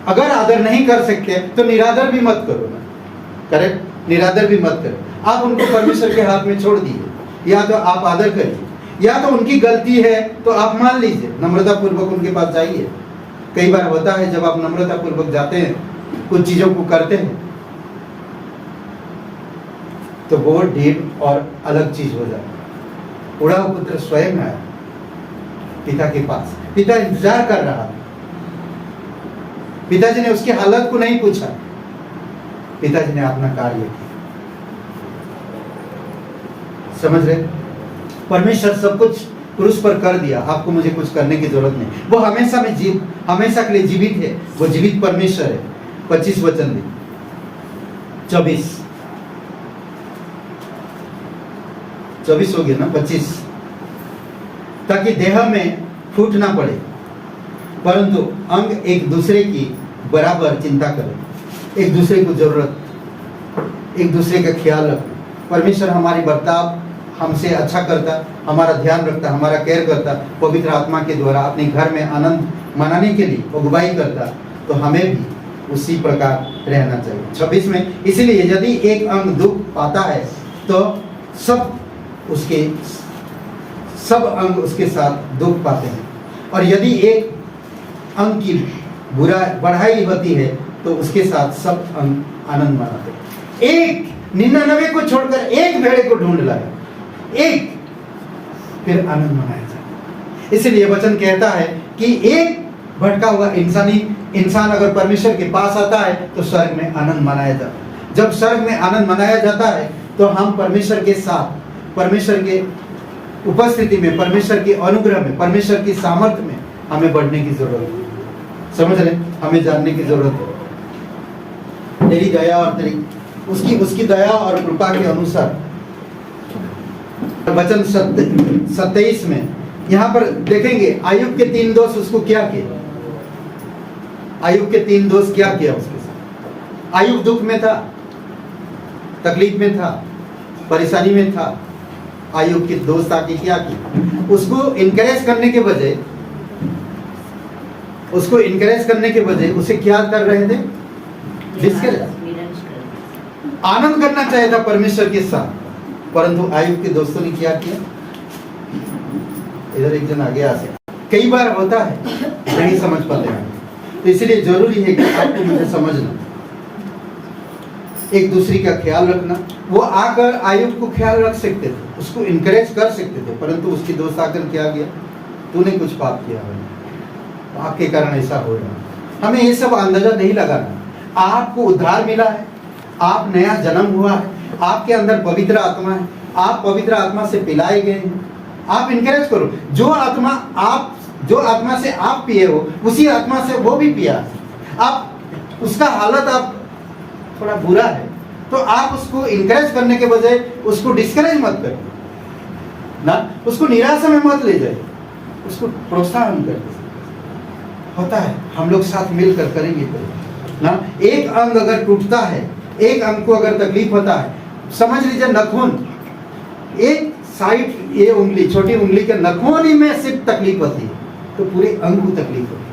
अगर आदर नहीं कर सकते तो निरादर भी मत करो ना, करेक्ट, निरादर भी मत करो। आप उनको परमेश्वर के हाथ में छोड़ दीजिए, या तो आप आदर करिए, या तो उनकी गलती है तो आप मान लीजिए, नम्रता पूर्वक उनके पास जाइए। कई बार होता है जब आप नम्रता पूर्वक जाते हैं, कुछ चीजों को करते हैं, तो वो ढीठ और अलग चीज हो जाती है। उड़ाव पुत्र स्वयं आया पिता के पास, पिता इंतजार कर रहा था। पिताजी ने उसकी हालत को नहीं पूछा, पिताजी ने अपना कार्य किया। समझ रहे? परमेश्वर सब कुछ क्रूस पर कर दिया, आपको मुझे कुछ करने की जरूरत नहीं। वो हमेशा के लिए जीवित है, वो जीवित परमेश्वर है। 25 वचन दी, 24 हो गया ना, 25, ताकि देह में फूट ना पड़े, परंतु अंग एक दूसरे की बराबर चिंता करें, एक दूसरे को जरूरत, एक दूसरे का ख्याल रखें। परमेश्वर हमारी बर्ताव हमसे अच्छा करता, हमारा ध्यान रखता, हमारा केयर करता, पवित्र आत्मा के द्वारा अपने घर में आनंद मनाने के लिए अगुवाई करता, तो हमें भी उसी प्रकार रहना चाहिए। 26 में, इसलिए यदि एक अंग दुख पाता है तो सब उसके सब अंग उसके साथ दुख पाते हैं। और यदि एक अंग की बढ़ाई होती है तो उसके साथ सब अंग आनंद मनाते हैं। एक 99 को छोड़कर एक भेड़े को ढूंढ लाए, एक, फिर आनंद मनाया जाए। इसलिए वचन कहता है कि एक भटका हुआ इंसान अगर परमेश्वर के पास आता है तो स्वर्ग में आनंद मनाया जाता है। जब स्वर्ग में आनंद मनाया जाता है तो हम परमेश्वर के साथ, परमेश्वर के उपस्थिति में, परमेश्वर के अनुग्रह में, परमेश्वर की सामर्थ्य में हमें बढ़ने की जरूरत है। समझ रहे, हमें जानने की जरूरत है। तेरी दया और तेरी उसकी दया और कृपा के अनुसार वचन 27 में यहाँ पर देखेंगे आयुब के 3 दोस्त उसको क्या किया। आयुब के 3 दोस्त क्या किया उसके साथ। आयुब दुख में था, तकलीफ में था, परेशानी में था। आयुब के दोस्त आके क्या किया, उसको इनकरेज करने के बजाय उसे क्या कर रहे थे, डिस्करेज, आनंद करना चाहिए था परमेश्वर के साथ, परंतु आयुब के दोस्तों ने क्या किया। इधर एक जन आगे आ सकता, कई बार होता है नहीं समझ पाते हैं, तो इसलिए जरूरी है कि आपको मुझे समझना, एक दूसरे का ख्याल रखना। वो आकर आयुब को ख्याल रख सकते थे, उसको इनकरेज कर सकते थे, परंतु उसके दोस्त आकर क्या किया, तूने कुछ पाप किया है, आपके कारण ऐसा हो रहा है। हमें ये सब अंदाजा नहीं लगाना। आपको उद्धार मिला है, आप नया जन्म हुआ है, आपके अंदर पवित्र आत्मा है, आप पवित्र आत्मा से पिलाए गए हैं। आप इनकरेज करो, जो आत्मा से आप पिए हो उसी आत्मा से वो भी पिया। आप उसका हालत आप थोड़ा बुरा है तो आप उसको इनकरेज करने के बजाय उसको डिस्करेज मत करो ना, उसको निराशा में मत ले जाए, उसको प्रोत्साहन करें। होता है, हम लोग साथ मिलकर करेंगे ना। एक अंग अगर टूटता है, एक अंग को अगर तकलीफ होता है, समझ लीजिए नखून, एक साइड, ये उंगली, छोटी उंगली के नखून ही में सिर्फ तकलीफ होती है तो पूरे अंग को तकलीफ होती है।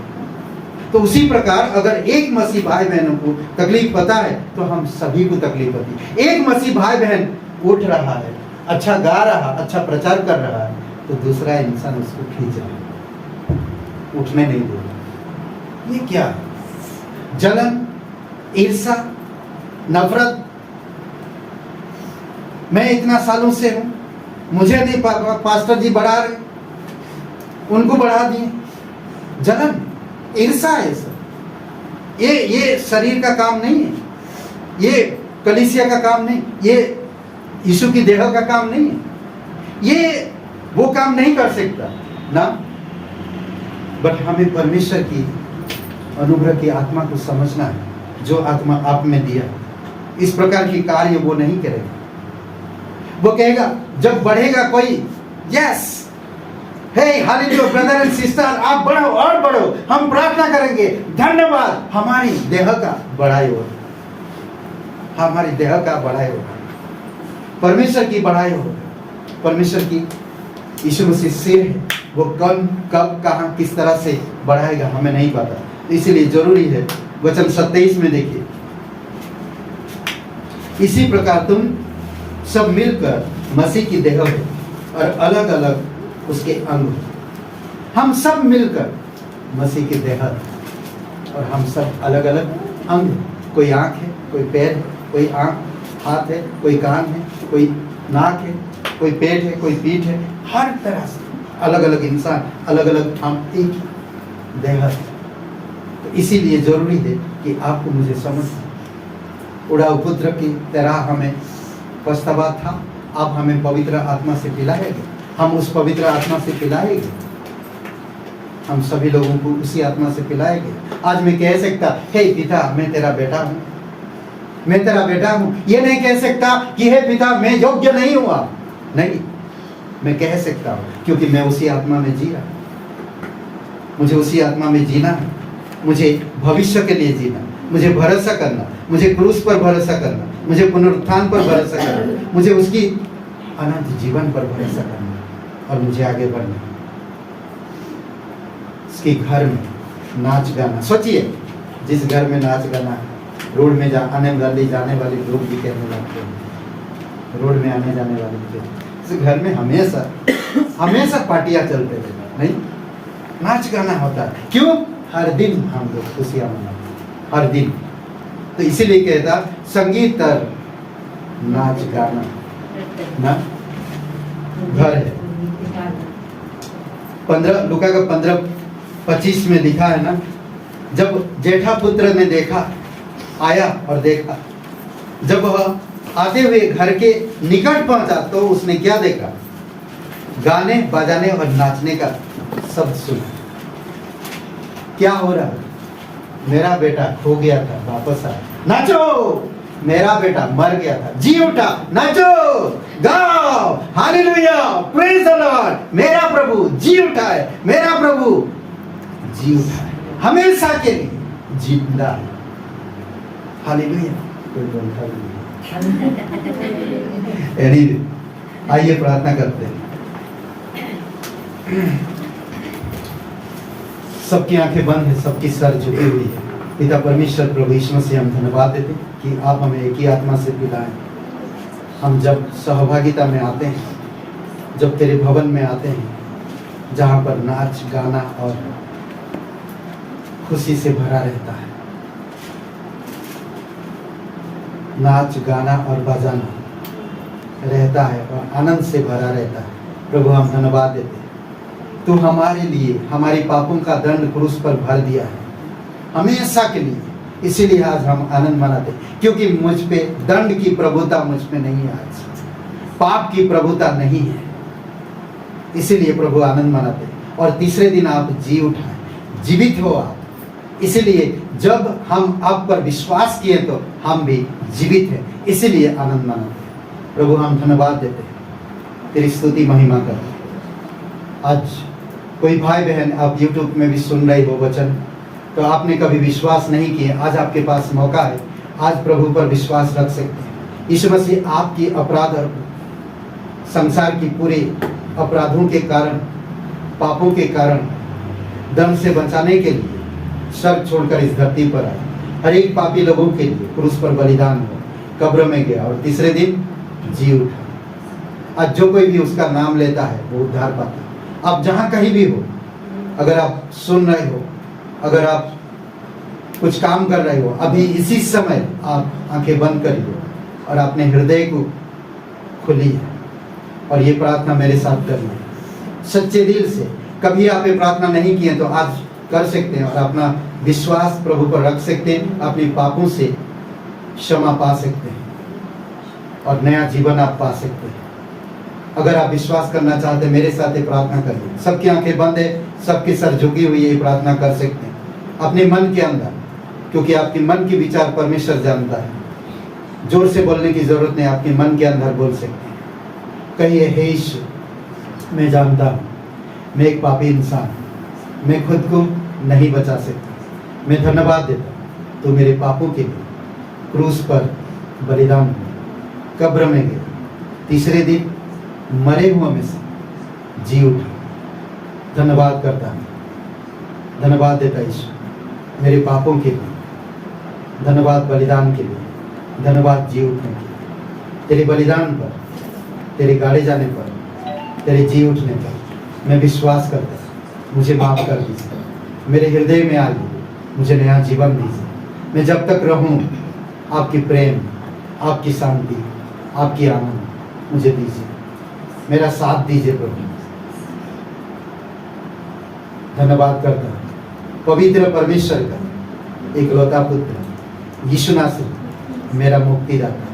तो उसी प्रकार अगर एक मसीह भाई बहनों को तकलीफ होता है तो हम सभी को तकलीफ होती है। एक मसीह भाई बहन उठ रहा है, अच्छा गा रहा, अच्छा प्रचार कर रहा है, तो दूसरा इंसान उसको खींच रहा है, उठने नहीं दे रहा। ये क्या है? जलन, ईर्ष्या, नफरत। मैं इतना सालों से हूं, मुझे नहीं पास्टर जी बढ़ा रहे, उनको बढ़ा दिए। जलन, ईर्ष्या है सब। ये शरीर का काम नहीं है, ये कलीसिया का काम नहीं, ये यीशु की देह का काम नहीं है, ये वो काम नहीं कर सकता ना। बट हमें परमेश्वर की अनुग्रह की आत्मा को समझना है, जो आत्मा आप में दिया। इस प्रकार की कार्य वो नहीं करेगा। वो कहेगा जब बढ़ेगा कोई, yes, hey hallelujah brother and sister, आप बढ़ो और बढ़ो, हम प्रार्थना करेंगे, धन्यवाद, हमारी देह का बढ़ाई हो, हमारी देह का बढ़ाई हो, परमेश्वर की बढ़ाई हो। परमेश्वर की यीशु मसीह सिर है, वो कब कहाँ किस तरह से बढ़ाएगा हमें नहीं पता। इसलिए जरूरी है, वचन 27 में देखिए, इसी प्रकार तुम सब मिलकर मसीह की देह है और अलग अलग उसके अंग। हम सब मिलकर मसीह की देह और हम सब अलग अलग अंग। कोई आंख है, कोई पैर है, कोई आंख हाथ है, कोई कान है, कोई नाक है, कोई पेट है, कोई पीठ है। हर तरह से अलग अलग इंसान, अलग अलग हम एक देह है। तो इसीलिए जरूरी है कि आपको मुझे समझना। उड़ा पुत्र की तरह हमें पछतावा था, अब हमें पवित्र आत्मा से पिलाएंगे, हम उस पवित्र आत्मा से पिलाएंगे, हम सभी लोगों को उसी आत्मा से पिलाएंगे। आज मैं कह सकता, हे पिता मैं तेरा बेटा हूँ, मैं तेरा बेटा हूँ। ये नहीं कह सकता कि हे पिता मैं योग्य नहीं हुआ, नहीं, मैं कह सकता हूँ क्योंकि मैं उसी आत्मा में जी रहा, मुझे उसी आत्मा में जीना है, मुझे भविष्य के लिए जीना, मुझे भरोसा करना, मुझे क्रूस पर भरोसा करना, मुझे पुनरुत्थान पर भरोसा करना, मुझे उसकी अनंत जीवन पर भरोसा करना और मुझे आगे बढ़ना। उसके घर में नाच गाना, सोचिए जिस घर में नाच गाना, रोड में आने वाले जाने वाले लोग भी कहने लगते हैं, रोड में आने जाने वाले उस घर में हमेशा हमेशा पार्टियां चलते रहता नहीं, नाच गाना होता है। क्यों? हर दिन हम लोग खुशियां मनाते हैं, हर दिन। तो इसीलिए कहता संगीत और नाच गाना ना घर है। 15 लूका का 15:25 में लिखा है ना, जब जेठा पुत्र ने देखा, आया और देखा, जब वह आते हुए घर के निकट पहुंचा तो उसने क्या देखा? गाने बजाने और नाचने का शब्द सुना। क्या हो रहा है? मेरा बेटा खो गया था, वापस आया। नाचो! मेरा बेटा मर गया था, जी उठा, नाचो, गाओ, हालेलुया, प्रेज द लॉर्ड। मेरा प्रभु जी उठा है, मेरा प्रभु जी उठा है, हमेशा के लिए जिंदा है। हालेलुया। कोई बोलता नहीं। Anyway, आइए प्रार्थना करते हैं। सबकी आंखें बंद है, सबकी सर झुकी हुई है। पिता परमेश्वर प्रभु यीशु से हम धन्यवाद देते हैं कि आप हमें एक ही आत्मा से पिलाएं। हम जब सहभागिता में आते हैं, जब तेरे भवन में आते हैं, जहाँ पर नाच गाना और खुशी से भरा रहता है, नाच गाना और बजाना रहता है और आनंद से भरा रहता है। प्रभु हम धन्यवाद देते हैं, तू हमारे लिए हमारी पापों का दंड क्रूस पर भर दिया है हमेशा के लिए। इसीलिए आज हम आनंद मनाते, क्योंकि मुझ पे दंड की प्रभुता मुझ पे नहीं है, आज पाप की प्रभुता नहीं है। इसीलिए प्रभु आनंद मनाते। और तीसरे दिन आप जी उठाए, जीवित हो आप। इसीलिए जब हम आप पर विश्वास किए तो हम भी जीवित हैं, इसीलिए आनंद मनाते। प्रभु हम धन्यवाद देते हैं, तेरी स्तुति महिमा करते। आज कोई भाई बहन आप YouTube में भी सुन रहे हो वचन, तो आपने कभी विश्वास नहीं किया, आज आपके पास मौका है। आज प्रभु पर विश्वास रख सकते हैं। यीशु मसीह आपकी अपराध और संसार की पूरे अपराधों के कारण, पापों के कारण दंड से बचाने के लिए स्वर्ग छोड़कर इस धरती पर आए। हर एक पापी लोगों के लिए क्रूस पर बलिदान हो, कब्र में गया और तीसरे दिन जी उठा। आज जो कोई भी उसका नाम लेता है वो उद्धार पाता है। आप जहाँ कहीं भी हो, अगर आप सुन रहे हो, अगर आप कुछ काम कर रहे हो, अभी इसी समय आप आंखें बंद करिए और अपने हृदय को खोलिए और ये प्रार्थना मेरे साथ करना है सच्चे दिल से। कभी आप ये प्रार्थना नहीं किए तो आज कर सकते हैं और अपना विश्वास प्रभु पर रख सकते हैं, अपने पापों से क्षमा पा सकते हैं और नया जीवन आप पा सकते हैं। अगर आप विश्वास करना चाहते हैं, मेरे साथ ये प्रार्थना करिए। सबकी आंखें बंद है, सबकी सर झुकी हुई है, ये प्रार्थना कर सकते हैं अपने मन के अंदर, क्योंकि आपके मन की विचार परमेश्वर जानता है। जोर से बोलने की जरूरत नहीं, आपके मन के अंदर बोल सकते हैं। कहिए, हे ईश्वर, मैं जानता हूँ मैं एक पापी इंसान, मैं खुद को नहीं बचा सकता। मैं धन्यवाद देता हूँ तो मेरे पापों के लिए क्रूस पर बलिदान हुआ, कब्र में गया, तीसरे दिन मरे हुए में से जी उठा। धन्यवाद करता हूँ, धन्यवाद देता ईश्वर मेरे पापों के लिए, धन्यवाद बलिदान के लिए, धन्यवाद जी उठने के लिए। तेरे बलिदान पर, तेरे गाड़े जाने पर, तेरे जी उठने पर मैं विश्वास करता हूँ। मुझे माफ कर दीजिए, मेरे हृदय में आइए, मुझे नया जीवन दीजिए। मैं जब तक रहूँ आपकी प्रेम, आपकी शांति, आपकी आनंद मुझे दीजिए, मेरा साथ दीजिए प्रभु। धन्यवाद करता हूँ पवित्र परमेश्वर का इकलौता पुत्र यीशु नासरी मेरा मुक्तिदाता,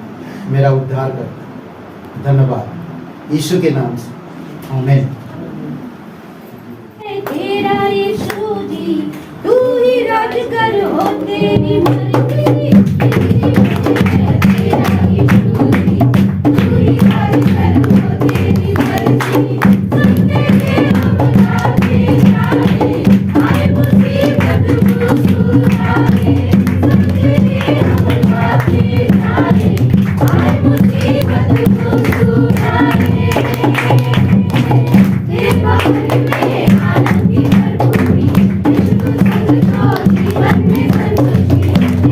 मेरा उद्धार करता। धन्यवाद यीशु के नाम से, आमीन। तेरा यीशु जी, तू ही राज कर, हो तेरी मर्जी। तेरा यीशु जी, तू ही राज कर, हो तेरी मर्जी। सुनते के हम गाते जाए, आए मुसीबत को सुनाए। सुनते के हम गाते जाए, आए मुसीबत को सुनाए। तेरे भवन में आनंद की भरपूरी, यीशु संग को जीवन में संतोषी।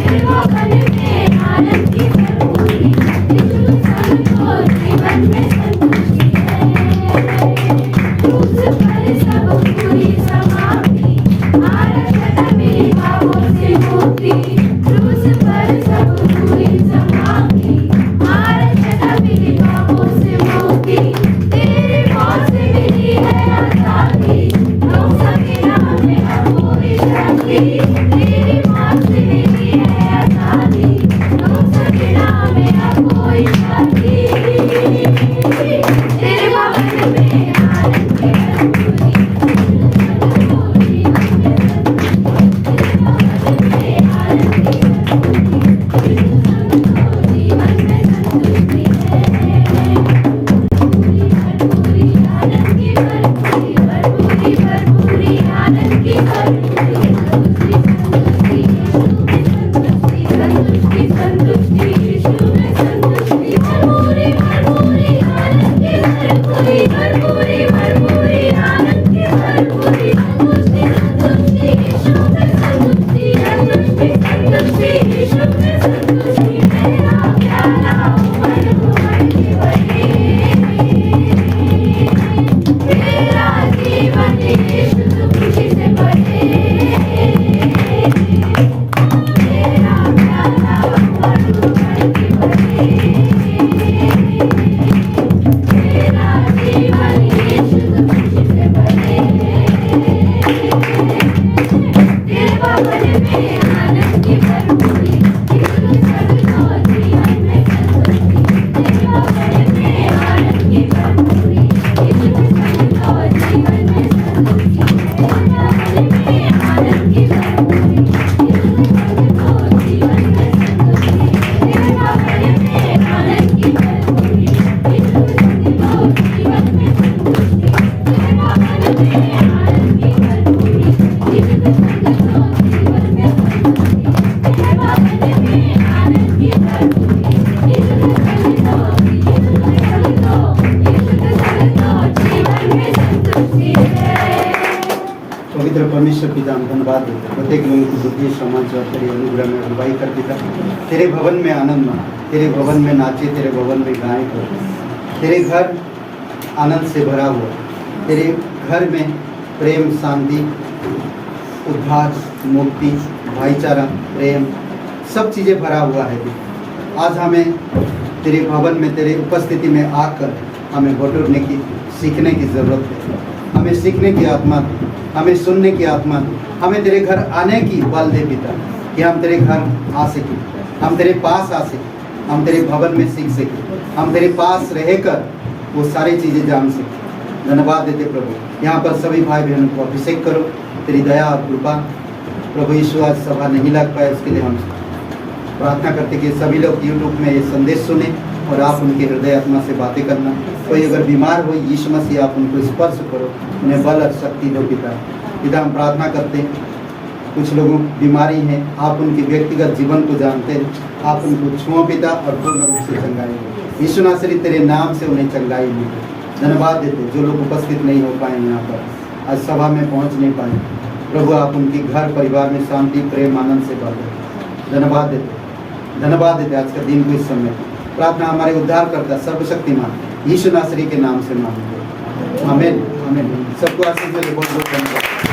धन्यवाद देते प्रत्येक लोगों को बुद्धि समझ और तेरे अनुग्रह में अगुवाई कर पिता तेरे भवन में आनंद माने, तेरे भवन में नाचे, तेरे भवन में गाए करो। तेरे घर आनंद से भरा हुआ, तेरे घर में प्रेम, शांति, उद्धार, मुक्ति, भाईचारा, प्रेम सब चीज़ें भरा हुआ है। आज हमें तेरे भवन में, तेरे उपस्थिति में आकर हमें बटोरने की, सीखने की ज़रूरत है। हमें सीखने की आत्मा दे, हमें सुनने की आत्मा दे, हमें तेरे घर आने की बल दे पिता, कि हम तेरे घर आ सकें, हम तेरे पास आ सकें, हम तेरे भवन में सीख सकें, हम तेरे पास रहकर वो सारी चीज़ें जान सकें। धन्यवाद देते प्रभु। यहाँ पर सभी भाई बहनों को अभिषेक करो, तेरी दया और कृपा। प्रभु यीशु आज सभा नहीं लग पाए, उसके लिए हम प्रार्थना करते कि सभी लोग यूट्यूब में ये संदेश सुने और आप उनके हृदय आत्मा से बातें करना। कोई अगर बीमार हो, यीशु मसीह आप उनको स्पर्श करो, उन्हें बल और शक्ति दो पिता। पिता हम प्रार्थना करते हैं, कुछ लोगों की बीमारी है, आप उनके व्यक्तिगत जीवन को जानते हैं, आप उनको छुओ पिता और पूर्ण रूप से चंगाई दो। यीशु नासरी तेरे नाम से उन्हें चंगाई मिले। धन्यवाद देते जो लोग उपस्थित नहीं हो पाए यहाँ पर, आज सभा में पहुँच नहीं पाए, प्रभु आप उनके घर परिवार में शांति, प्रेम, आनंद से भर दो। धन्यवाद देते आज का दिन को इस समय प्रार्थना हमारे उद्धार करता सर्वशक्तिमान यीशु नासरी के नाम से मांगते। आमीन आमीन। सबको आशीष मिले। बहुत बहुत धन्यवाद।